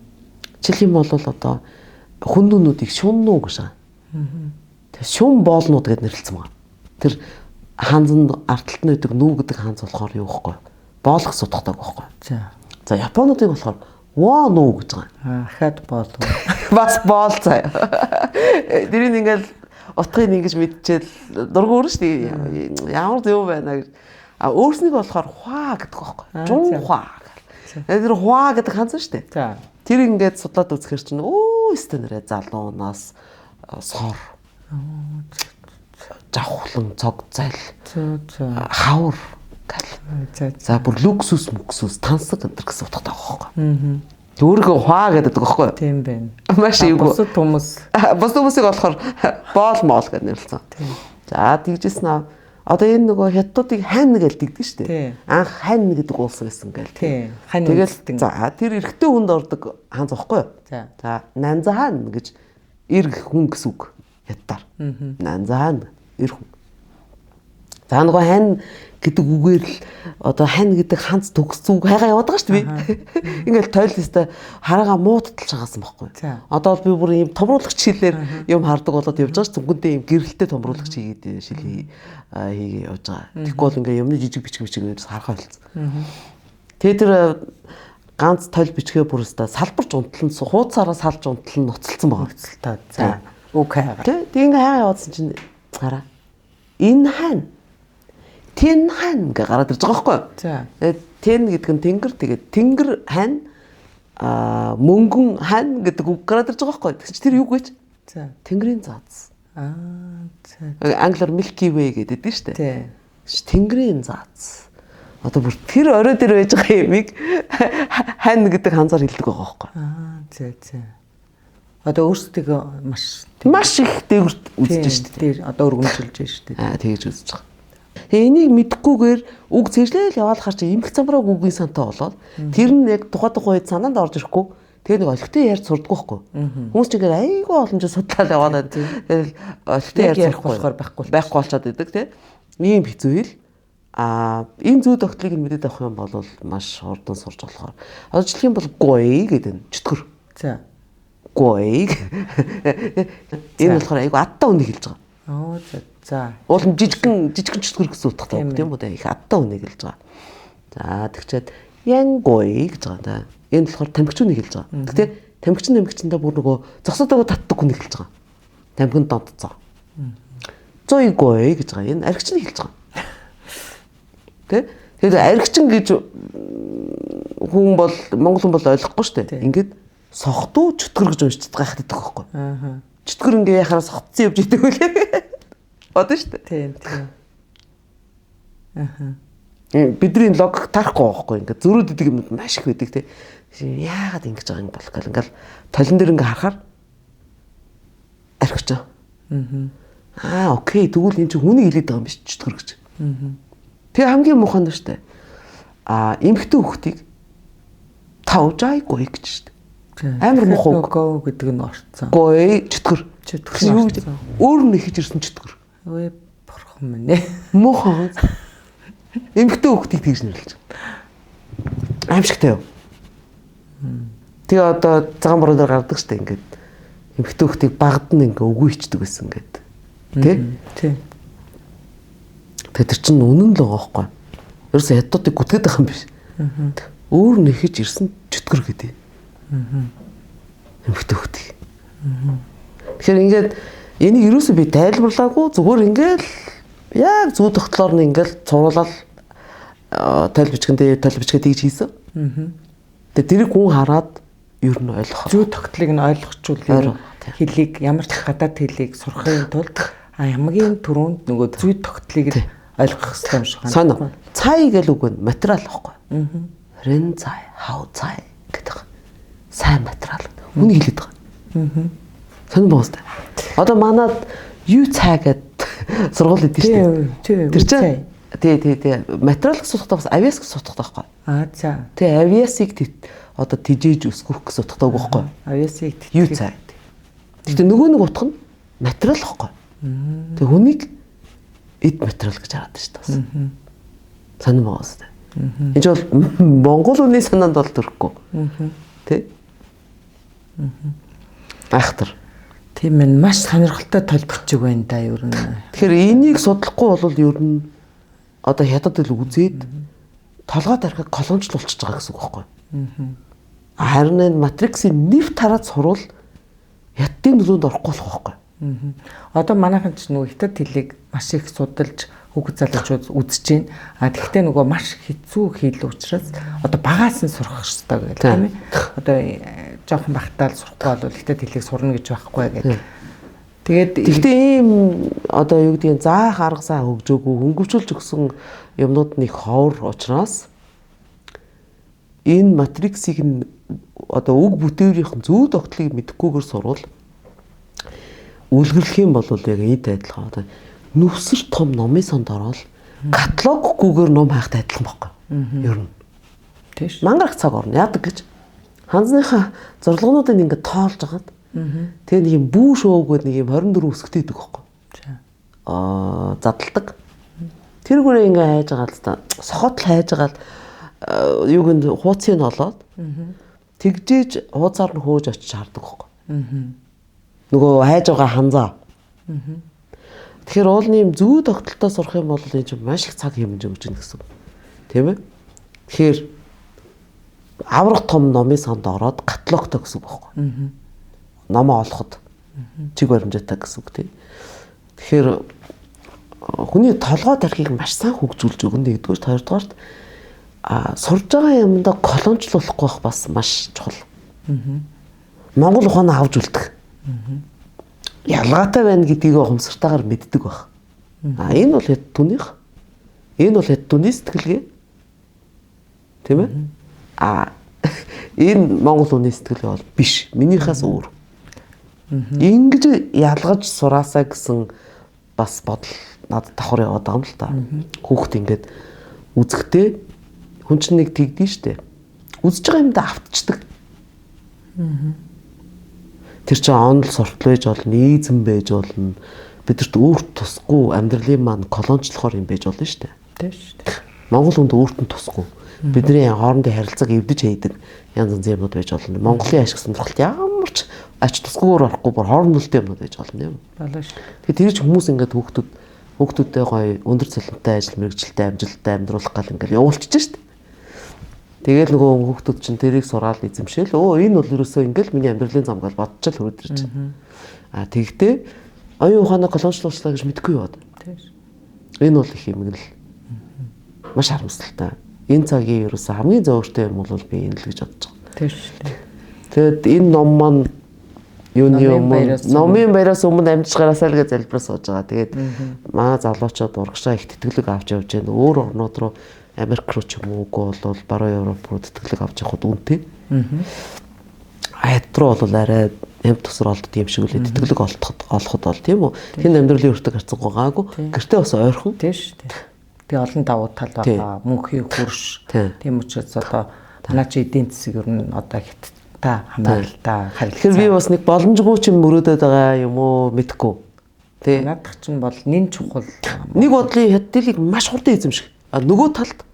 Жишээлх юм бол одоо хүндүүнүүдийг шуннуу гэж байгаа. Тэр шун боолнууд гэдээ нэрлэлсэн байгаа. Тэр ханзанд арталт нь байдаг нүү гэдэг ханз болохоор юу вэ? Боолох судахдаг байхгүй. За японуудыг болохоор воо нүү гэж байгаа. Ахаад боол. Бас боол заяа. Тэрийг ингээл утгыг ингэж мэдчихэл дургу өрн шүү дээ. Ямар зөв байна гэж. Өөрснийг болохоор хуа гэдэг байхгүй. Жун хуа. Тэр хуа гэдэг ханз шүү дээ. За. Тэр ингээд судлаад үзэхэр чинь өө стенэрэ залуунаас сор. Жавхлан цог зал. Хавар гэл. За бүр люксус мөксус тансаг энэ гэсэн утгатай байхгүй. Өөргөө хаа гэдэг байхгүй. Тийм байна. Маш эвгүй. Бусад хүмүүс. Бусад хүмүүсийг болохоор боол моол гэж нэрлсэн. За тэгжсэн аа. Одоо энэ нөгөө хятадуудыг хань гэж дэгдэн шүү дээ. Анх хань гэдэг улс байсан гээл. Тийм. Хань тэгэл за тэр эрэгтэй хүнд ордог ханз байхгүй юу? За нанзахан гэж эрг хүн гэсэн үг хятадаар. Нанзахан эр хүн. За нөгөө хань гэдэг үгээр л одоо хань гэдэг ханц төгссөн үг хайгаа яваад байгаа шүү дээ би. Ингээл тойлстой хараагаа муудталж байгаасан байхгүй. Одоо би бүр ийм томруулагч шилээр юм хардаг болоод явж байгаа ш. Зүгүндээ ийм гэрэлтэй томруулагч хийгээд шил хийгээ явж байгаа. Тэгэхгүй бол ингээ юмны жижиг бичиг харахаа болсон. Тэгээ тэр ганц тойл бичгээ бүр өстой салбарч унтлан хуудасаараа салж унтлан ноцолцсон байгаа. За үг хайгаа. Тэг ингээ хайгаа явуулсан чинь хараа. Энэ хань Тэн хан гэж гараад ирж байгаа байхгүй юу? За. Тэн гэдэг нь тэнгэр, тэгээд тэнгэр хань мөнгөн хань гэдэг үг гараад ирж байгаа байхгүй юу? Тэгсэн чинь тэр юу гэж? За. Тэнгэрийн зааз. За. Англиар Milky Way гэдэг дээ шүү дээ. Тий. Тэнгэрийн зааз. Одоо бүр тэр орой дээр байж байгаа юмыг хань гэдэг ханзаар хэлдэг байгаа байхгүй юу? За. Одоо өөрсдөө маш их дээгүрт үзэж шүү дээ. Одоо өргөмжилж шүү дээ. Тэгэж үзэж байгаа. Тэгээ энийг мэдэхгүйгээр үг цэжлээл яваалахаар чи эмх замбрааг үгийн сантай болоод тэр нь яг тухайн үед санаанд орж ирэхгүй тэгээ нэг олигтой ярьж сурдаггүй байхгүй. Хүмүүс ч ингээд айгүй олон жил судлаад яваад тэгэл олигтой ярьж болохгүй болчиход идэг тий. Ийм хэцүү хэл энэ зүй тогтлыг мэдээд авах юм бол маш хурдан сурч болохоор. Одоо жишээ нь бол гой гэдэг нь чөтгөр. За. Гой. Энэ болохоор айгүй адтаа үнийг хэлж байгаа. Оо за. Уул жижигхэн чөтгөр гэсэн утгатай тийм үү? Их адтаа үнийг хэлж байгаа. За тэгчээд янгой гэж байгаа да. Энэ болохоор тамхич үнийг хэлж байгаа. Гэхдээ тамхичтай бүр нөгөө зогсоодог татдаг үнийг хэлж байгаа. Тамхинд донтцоо. Зойгой гэж байгаа. Энэ архичныг хэлж байгаа. Тэгээд архичин гэж хүн бол монгол хүн бол ойлгохгүй шүү дээ. Ингээд сохтуу чөтгөр гэж уншиж гайхдаг байхгүй. Чөтгөр ингээ яхаараа сохтсон явж идэг үлээ. Бодно шүү дээ. Тийм. Бидний логик тарахгүй байхгүй. Ингээ зөрүүд идэг юм маш их байдаг те. Яагаад ингэж байгаа юм бол гэл ингээл толон дээр ингээ харахаар архич. Окей. Тэгвэл энэ чинь хүний хэлээд байгаа юм биш чөтгөр гэж. Тэгээ хамгийн муухай нь шүү дээ. Эмхтэн хүүхдийг тавжайгүй гэж шүү дээ. Амар муухай гоо гэдэг нь орцсон. Гой чөтгөр. Юу гэж өөр нь ихэж ирсэн чөтгөр. Ой бурхан минь ээ. Муухай. Эмхтэн хүүхдийг тэгж нэрлэж байгаа. Аимшигтай юу? Тэгээ одоо цагаан бороо дээр гардаг шүү дээ ингээд. Эмхтэн хүүхдийг багад нь ингээ үгүй ичдэг гэсэн ингээд. Тий. Тэр чинь үнэн л байгаа байхгүй. Ерөөсөө ядуудыг гүтгээд байгаа юм биш. Өөр нь ихэж ирсэн чөтгөр гэдэг. Эмхтэн хүүхдийг. Тэгэхээр ингээд энийг ерөөсөө би тайлбарлаагүй зүгээр ингээд яг зүү тогтлоор нь ингээд цууруулаад тойл бичгээд ийж хийсэн. Тэгээ тэрийг хүн хараад ер нь ойлгох. Зүү тогтлыг нь ойлгочвол хэлийг ямар ч гадаад хэлийг сурахын тулд хамгийн түрүүнд нөгөө зүй тогтлыг ойлгох хэрэгтэй юм шиг байна. Санаа. Цай гэл үг нь материал واخгүй. Рен цай, хау цай гэдэг. Сайн материал. Үнийг хэлээд байгаа. Сонир боостой. Одоо манад юу цай гэдэг сургууль идэв шүү дээ. Тэр чинь тий. Материал гэсэн утгатай бас авиас гэсэн утгатай байхгүй. За. Тий, авиасыг одоо тижээж өсгөх гэсэн утгатай үг байхгүй. Авиасыг юу цай. Гэхдээ нөгөө нэг утга нь материал واخгүй. Тэгээ хүнийг эд материал гэж хараад шүү дээ. Сонир боостой. Энэ ч бол монгол хүний санаанд бол төрөхгүй. Тий? Ахтар. Тийм ээ, маш сонирхолтой толбогчиг байна да ер нь. Тэгэхээр энийг судлахгүй бол ер нь одоо хятад ил үзээд толгой дарахыг колоничлуулчихж байгаа гэсэн үг байхгүй. Харин энэ матриксийн нэвт хараад сурвал хятадын нөлөөнд орохгүй болох байхгүй. Одоо манайхан ч нөгөө хятад хэлийг маш их судалж хүүхэд залуучууд үзэж байна. Тэгэхдээ нөгөө маш хэцүү хэл учраас одоо багаас нь сурах хэрэгтэй гэх тийм ээ. Одоо жоохон багтаал сурахгүй бол хятад хэлийг сурна гэж байхгүй гэдэг. Тэгээд гэхдээ ийм одоо юу гэдгийг заах арга сайн хөгжөөгүй хөнгөвчүүлж өгсөн юмнууд нэг ховор учраас энэ матриксыг нь одоо үг бүтээврийн зүү тогтлыг мэдэхгүйгээр сурвал үлгэрлэх юм бол яг энэ адилхан одоо нүвсэр том номын сонд ороод каталоггүйгээр ном хайхтай адилхан байхгүй. Ер нь. Тийш. Мангарах цаг орно. Яадаг гэж ханзныхаа зорилгонуудыг ингээд тоолж агаад тэгээ нэг юм бүү шоугод нэг юм 24 өсгөтэй идэг байхгүй. Задалдаг. Тэр гүрээ ингээд хайж байгаа л та сохотл хайж байгаа л юуг нь хууцыг нь олоод тэгжээж хууцаар нь хөөж очиж хардаг байхгүй. Нөгөө хайж байгаа ханзаа. Тэгэхээр уулын юм зүү тогтолтой сурах юм бол энэ чинь маш их цаг хэмжээ өгч гэнэ гэсэн. Тийм ээ? Тэгэхээр аврах том номын санд ороод каталогтой гэсэн үг байхгүй. Номоо олоход чиг баримжаатай гэсэн үг тийм. Тэгэхээр хүний толгой тархийг маш сайн хөгжүүлж өгнө нэгдүгээр, хоёрдугаарт сурж байгаа юмдаа колоничлуулахгүй байх бас маш чухал. Монгол ухаанаа авч үлдэх. Ялгаатай байна гэдгийг ухамсартайгаар мэддэг байх. Энэ бол хэд түнийх. Энэ бол хэд түний сэтгэлгээ. Тийм ээ? Энэ монгол хүний сэтгэлгээ бол биш. Минийхээс өөр. Ингэж ялгаж сураасаа гэсэн бас бодол надад давхар яваад байгаа юм л та. Хүүхэд ингээд үзэхдээ хүн чинь нэг тэгдэж штэ. Үзэж байгаа юмдаа автчихдаг. Тэр чинь онол суртал байж болно, эзэн байж болно. Бидэрт өөрт тусгүй амьдралын маань колоничлохоор юм байж болно штэ. Тийм шүү дээ. Монгол хүнд өөрт нь тусгүй. Бидний хоорондын харилцааг эвдэж хийдэг янз янзын юмуд байж болно. Монголын ашиг сонирхолт ямар ч ач тусгүйгээр орохгүй бүр хоорондолтой юмуд байж болно юм. Болоо шүү. Тэгэхээр тэр чинь хүмүүс ингээд хүүхдүүдтэй гоё өндөр цалинтай ажил мэргэжилтэй амжилттай амьдруулах гал ингээд явуулчихж штт. Тэгэл нөгөө хүүхдүүд чинь тэрийг сураал эзэмшээл энэ бол ерөөсөө ингээд миний амьдралын зам гэж бодчихл хөрөдөрч. Тэгтээ оюун ухаанаа колоничлуулчлаа гэж мэдгүй яваад. Энэ бол их юм л маш харамсалтай. Энэ цагийн ерөөсөө хамгийн зөөвөртэй юм бол би энэ л гэж бодож байгаа. Тийм шүү дээ. Тэгэд энэ ном маань номын баяраас өмнө амжиж гараасаа л гэж залбираа сууж байгаа. Тэгээд маа залуучууд урагшаа их тэтгэлэг авч явж байна. Өөр орнууд руу Америк руу ч юм уугүй бол баруун Европ руу тэтгэлэг авч явахд үнэтэй. Хэд руу бол арай амт тусар олдд юм шиг үлээ тэтгэлэг олоход бол тийм үү. Тэнд амьдралын өртөг харцаг байгаагүй. Гэртээ бас ойрхон. Тийм шүү дээ. Тэгээ олон давуу тал байгаа. Мөнхийн хөрш. Тийм учраас одоо наа чи эдийн засаг ер нь одоо хятадтай хамааралтай харилцаа. Тэгэхээр би бас нэг боломжгүй ч юм мөрөөдөд байгаа юм уу мэдэхгүй. Тэ. Надад чинь бол нэн чухал. Нэг бодлын хятадыг маш хурдан эзэмших. Нөгөө талд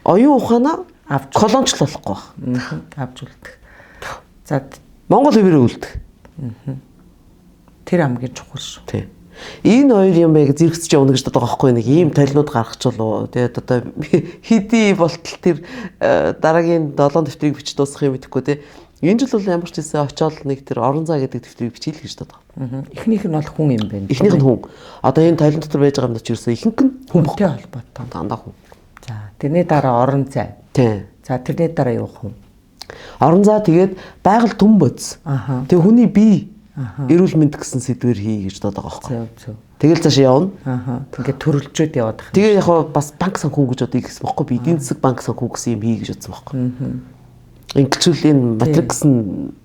оюун ухаанаа авч колоничлуулахгүй байх. Авч үлдэх. За Монгол хэвээрээ үлдэх. Тэр хамгийн чухал шүү. Тийм. Энэ хоёр юм яг зэрэгцэж явна гэж боддог байхгүй нэг ийм талнууд гаргачихвол тэгээд одоо хэдий болтол тэр дараагийн 7 дэвтрийг бичиж дуусгах юм мэдэхгүй те. Энэ жил бол ямар ч хэсэ очиод нэг тэр орон зай гэдэг дэвтрийг бичийл гэж боддог. Эхнийх нь бол хүн юм байна. Эхнийх нь хүн. Одоо энэ талын дотор байж байгаа юм даа ч ерөөсөө ихэнх нь хүнтэй холбоотой. Дандаа хүн. За тэрний дараа орон зай. Тийм. За тэрний дараа юу хүн? Орон зай тэгээд байгаль түн бодис. Тэгээ хүний бие эрүүл мэнд гэсэн сэдвэр хий гэж боддог байхгүй. Зөв. Тэгэл цааш явна. Тэгээд төрөлжөөд яваад байна. Тэгээ яг бас банк санхүү гэж бодъё гэсэн бохгүй би эдийн засаг банк санхүү гэсэн юм хий гэж бодсон бохгүй. Ингээдчүүл энэ матрикс нь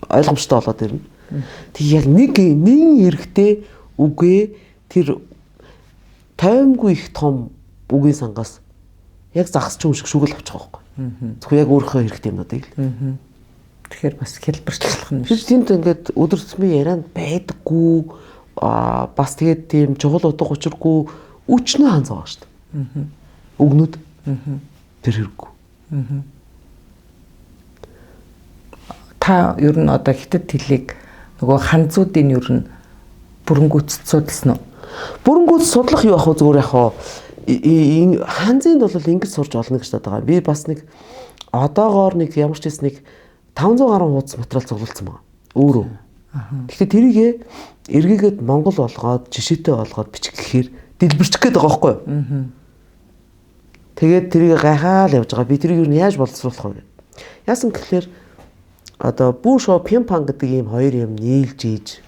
ойлгомжтой болоод ирнэ. Тэг яг нэг эрэхтэй үгээ тэр таймгүй их том үгийн сангаас яг загасч юм шиг шүгэл авчих байхгүй. Зөвхөн яг өөрийнхөө хэрэгтэй юмнуудыг л. Тэгэхээр бас хэлбэрчлэх нь биш. Тэнд ингээд өдөр тутмын ярианд байдаггүй бас тэгээд тийм чухал утга учиргүй өчнөө ханц байгаа шүү дээ. Өгнөд. Тэр хэрэггүй. Та ер нь одоо хятад хэлийг нөгөө ханзуудын ер нь бүрэнгүүц судалсан уу? Бүрэнгүүц судлах юу ах вэ зүгээр яхаа ханзынд бол ингэж сурж олно гэж боддог. Би бас нэг одоогоор нэг ямар ч нэг 500 гаруй хуудас материал цуглуулсан байна. Өөрөө. Тэгэхээр тэрийг эргээгээд монгол болгоод жишээтэй болгоод бичих гэхээр дэлбэрчих гээд байгаа байхгүй юу? Тэгээд тэрийг гайхаал явж байгаа. Би тэрийг юу яаж боловсруулах вэ? Яасан гэхээр одоо бүү шоо пимпан гэдэг ийм хоёр юм нийлж ийж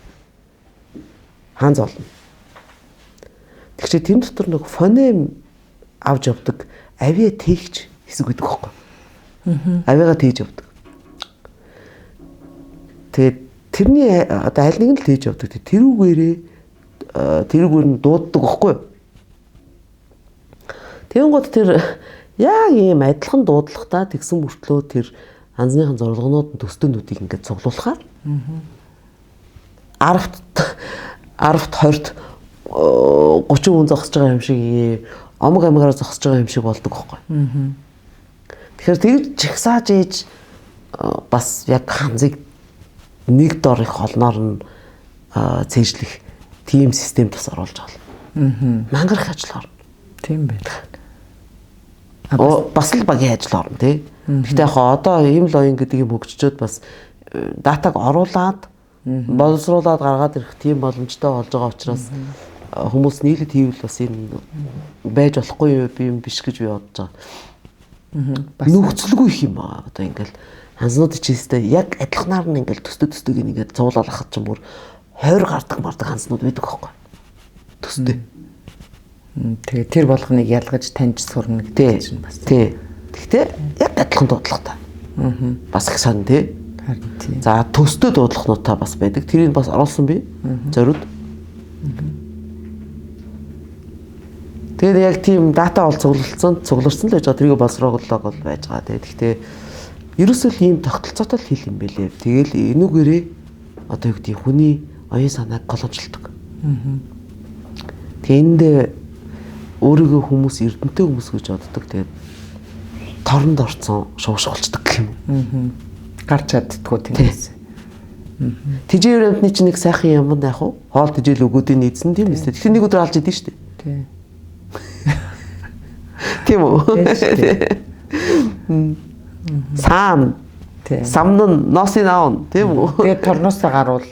хаанз олно. Тэгэхээр тэр дотор нэг фонем авч явдаг авиа тээгч хэсэг гэдэг байхгүй юу? Авиага тээж явдаг. Тэгээд тэрний одоо аль нэг нь л тээж явдаг. Тэрүүгээр нь дууддаг байхгүй юу? Тэнгууд тэр яг ийм адилхан дуудлагатай тэгсэн мөртлөө тэр анзныхан зорилгонууд нь төстөнүүдийг ингээд цуглуулахаар 10-т 20-т 30 хүн зогсож байгаа юм шиг омог амгаараа зогсож байгаа юм шиг болдог байхгүй. Тэгэхээр тэгж чагсааж ээж бас яг ханзыг нэг дор их холноор нь цээжлэх тийм системд бас оруулж байгаа. Мангарах ажил орно. Тийм байна. Бас л багийн ажил орно тий. Гэхдээ яг одоо ийм л оюун гэдэг юм хөгжчөөд бас датаг оруулаад боловсруулаад гаргаад ирэх тийм боломжтой болж байгаа учраас хүмүүс нийлээд хийвэл бас энэ байж болохгүй юм биш гэж би бодож байгаа. Нөхцөлгүй их юм байна. Одоо ингээл ханзнууд чийстэй яг адилханаар нь ингээл төстөг ингээд цуулалахад ч юм уу 20 гардаг мардаг ханзнууд байдаг байхгүй. Төстэй. Тэгээ тэр болгоныг ялгаж таньж сурна гэдэг чинь бас. Тий. Гэхдээ яг адилхан дуудлагатай. Бас их сан тий. За төстөө дуудлах нутаа бас байдаг. Тэрийг бас оруулсан би. Зориуд. Тэгээд яг тийм дата бол цугларсан л байж байгаа. Тэрийг боловсруулаг бол байж байгаа. Тэгэхдээ ерөөсөө ийм тогтолцоотой хэл юм бэлээ. Тэгэл энүүгээрээ одоо юу гэдэг хүний оюун санааг голомжлдог. Тэнд өөрийгөө хүмүүс эрдэнэтэй хүмүүс гэж боддог. Тэгээд торонд орцсон шуушгалцдаг юм. Гарч чаддгүй тиймээс. Тижээр амтны чинь нэг сайхан юм яах вэ? Хоол тижэл өгөөдийн нийцсэн тийм үстэй. Тэгэхээр нэг өдөр алж идэв штэ. Тийм үү? Сам. Самнан носын аавн тийм үү? Тэгээд торноосоо гарвал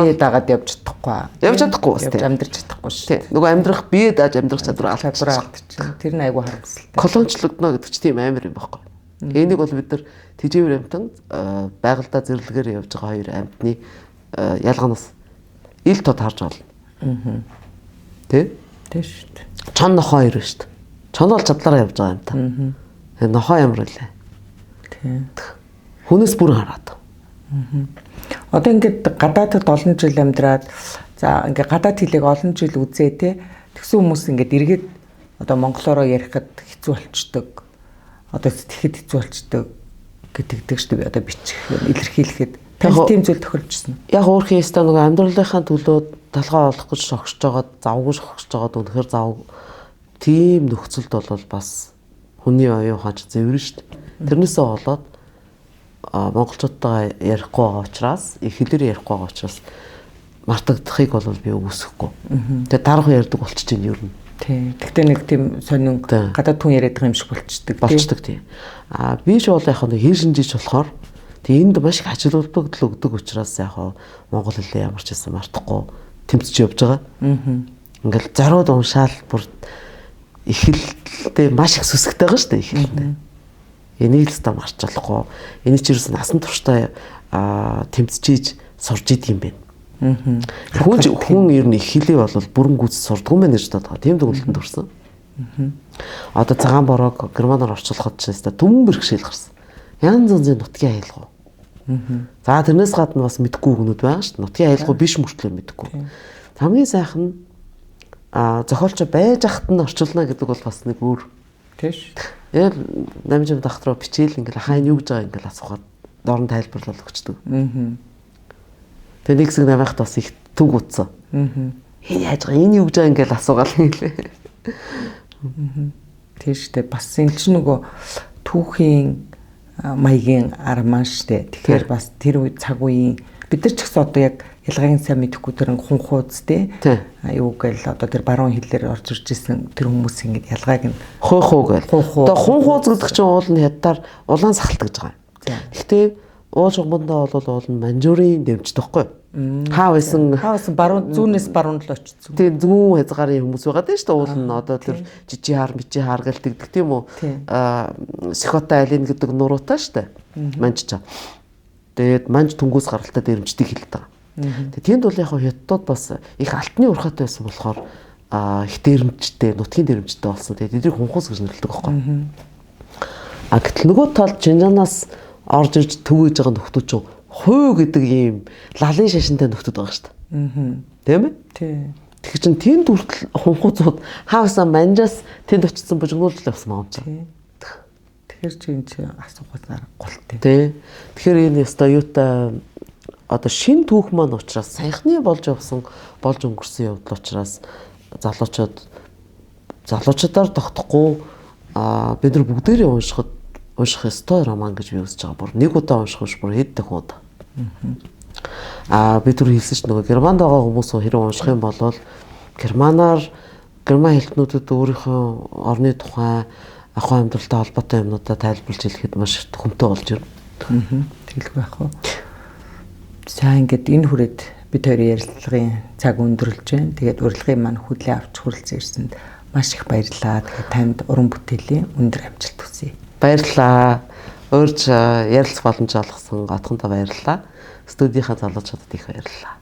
бие дагаад явж чадахгүй. Явж амьдрч чадахгүй шүү. Нөгөө амьдрах бие дааж амьдрах чадвар алдчихсан. Тэр нь айгүй харамсалтай. Колоничлогдно гэдэг чинь тийм амар юм байхгүй. Энийг бол бид нар Тижээвэр амтан байгальдаа зэрлэгээр явж байгаа хоёр амтны ялгаанаас ил тод харж байна. Тэ? Тэ шүү дээ. Чон нохоо хоёр шүү дээ. Чон бол чадлаараа явж байгаа юм та. Нохоо ямар вэ? Тэ. Хүнээс бүр хараад. Одоо ингээд гадаадд олон жил амьдраад за ингээд гадаад хэлийг олон жил үзээ те. Тэгсэн хүмүүс ингээд эргээд одоо монголоор ярихад хэцүү болчдөг. Одоо сэтгэхэд хэцүү болчдөг гэдэг шүү дээ. Одоо бичих илэрхийлэхэд тийм зүйл тохиолдсон. Яг өөрхийн өстө нөгөө амьдралынхаа төлөө талгаа олох гэж шогсож байгаа, завгүй шогсож байгаа үнэхээр зав тийм нөхцөлд бол бас хүний оюун ухаанч зэврэн шүү дээ. Тэрнээсээ болоод монголчуудтай ярихгүй байгаа учраас, их хэлээр ярихгүй байгаа учраас мартагдахыг бол би үгүйсэхгүй. Тэгээ дарга ярьдаг болчихж байна юу юм. Тий. Гэхдээ нэг тийм сонин гадаад түн яриад байгаа юм шиг болчдөг тий. Би ч бол яг нэг хэр шинжиж болохоор тий энд маш их ажилуулдаг л өгдөг учраас яг монгол хэлээ ямар ч байсан мартахгүй тэмцэж явж байгаа. Ингээл зарууд уншаал бүр ихэлтэй маш их сүсгтэй байгаа шүү дээ ихэлтэй. Энийг л та марч болохгүй. Эний ч ерөөс насан туршдаа тэмцэж сурж идэг юм байна. Хүн ер нь их хэлээ бол бүрэн гүйц сурдгүй мэн гэж боддог. Тийм дүгнэлтэнд хүрсэн. Одоо цагаан бороог германаар орчуулахад ч гэсэн түмэн бэрхшээл гарсан. Янз янзын нутгийн аялал. За тэрнээс гадна бас мэдгүй өгнүүд байгаа шүү дээ. Нутгийн аялал биш мөртлөө мэдгүй. Хамгийн сайхан нь зохиолч байж ахт нь орчуулна гэдэг бол бас нэг өөр. Тийш. Яг намжим доктороо бичээл ингээл ахаа энэ юу гэж байгаа ингээл асуухад дорн тайлбарлал өгчдөг. Тэгээ нэг хэсэг намайхт бас их түг утсан. Энэ яаж байгаа энэ юу гэж байгаа ингээл асуугаал ингээл. Тийштэй бас энэ ч нөгөө түүхийн маягийн арман штэ. Тэгэхээр бас тэр үе цаг үеийн бид нар ч гэсэн одоо яг ялгааг сайн мэдэхгүй тэр хүн хууз те. Юу гээл одоо тэр баруун хэлээр орж ирж исэн тэр хүмүүс ингэж ялгааг нь хуу гээл. Одоо хүн хууз гэдэг чинь уул нь хятадаар улаан сахалт гэж байгаа юм. Гэхдээ уул шугамдаа бол уул нь манжуурын дэмждэг байхгүй юу? Хаа байсан баруун зүүнээс баруун л очсон. Тийм зүүн хязгаарын хүмүүс байгаа дээ шүү дээ. Уул нь одоо тэр жижиг хаар мичи хаар гэл тэгдэг тийм үү? Сихота алин гэдэг нуруутай шүү дээ. Манжчаа. Тэгээд манж түнгүүс гаралтай дэрэмждэг хэлдэг байгаа. Тэгээд тэнд бол яг хятадууд бас их алтны урхаатай байсан болохоор их дэрэмжтэй, нутгийн дэрэмжтэй болсон. Тэгээд эдгээр хунхус гэж нэрлэдэг байхгүй. Гэтэл нөгөө талд Чинжанаас орж ирж төвөөж байгаа нөхдүүд чинь хуу гэдэг ийм лалын шашинтай нөхдүүд байгаа шүү дээ. Тийм ээ? Тийм. Тэгэхээр чин тэнд хүртэл хунхуцууд хаасаа манжаас тэнд очсон бужигнуулж явсан юм чинь. Тэгэхээр чи энэ чинь асуухаар голтой. Тий. Тэгэхээр энэ яста юутай одоо шин түүх маань учраас саяхны болж өнгөрсөн явдал учраас залуучуудаар тогтохгүй бид нар бүгдээрээ унших ёстой роман гэж би үзэж байгаа. Бүр нэг удаа унших биш бүр хэд дахин удаа. Бид түр хэлсэн ч нөгөө Германд байгаа хүмүүс хэрэг унших юм бол герман хэлтнүүдэд өөрийнхөө орны тухай ахуй амьдралтай холбоотой юмнуудаа тайлбарлаж хэлэхэд маш төхөмтэй болж ирнэ. Тэгэлгүй байх уу. За ингээд энэ хүрээд бид хоёрын ярилцлагын цаг өндөрлж байна. Тэгээд урилгын маань хүлээн авч хүрэлцэн ирсэнд маш их баярлалаа. Тэгээд танд уран бүтээлийн өндөр амжилт хүсье. Баярлалаа. Өөрч ярилцах боломж олгосон Отгондоо баярлалаа. Студийнхаа залуучуудад их баярлалаа.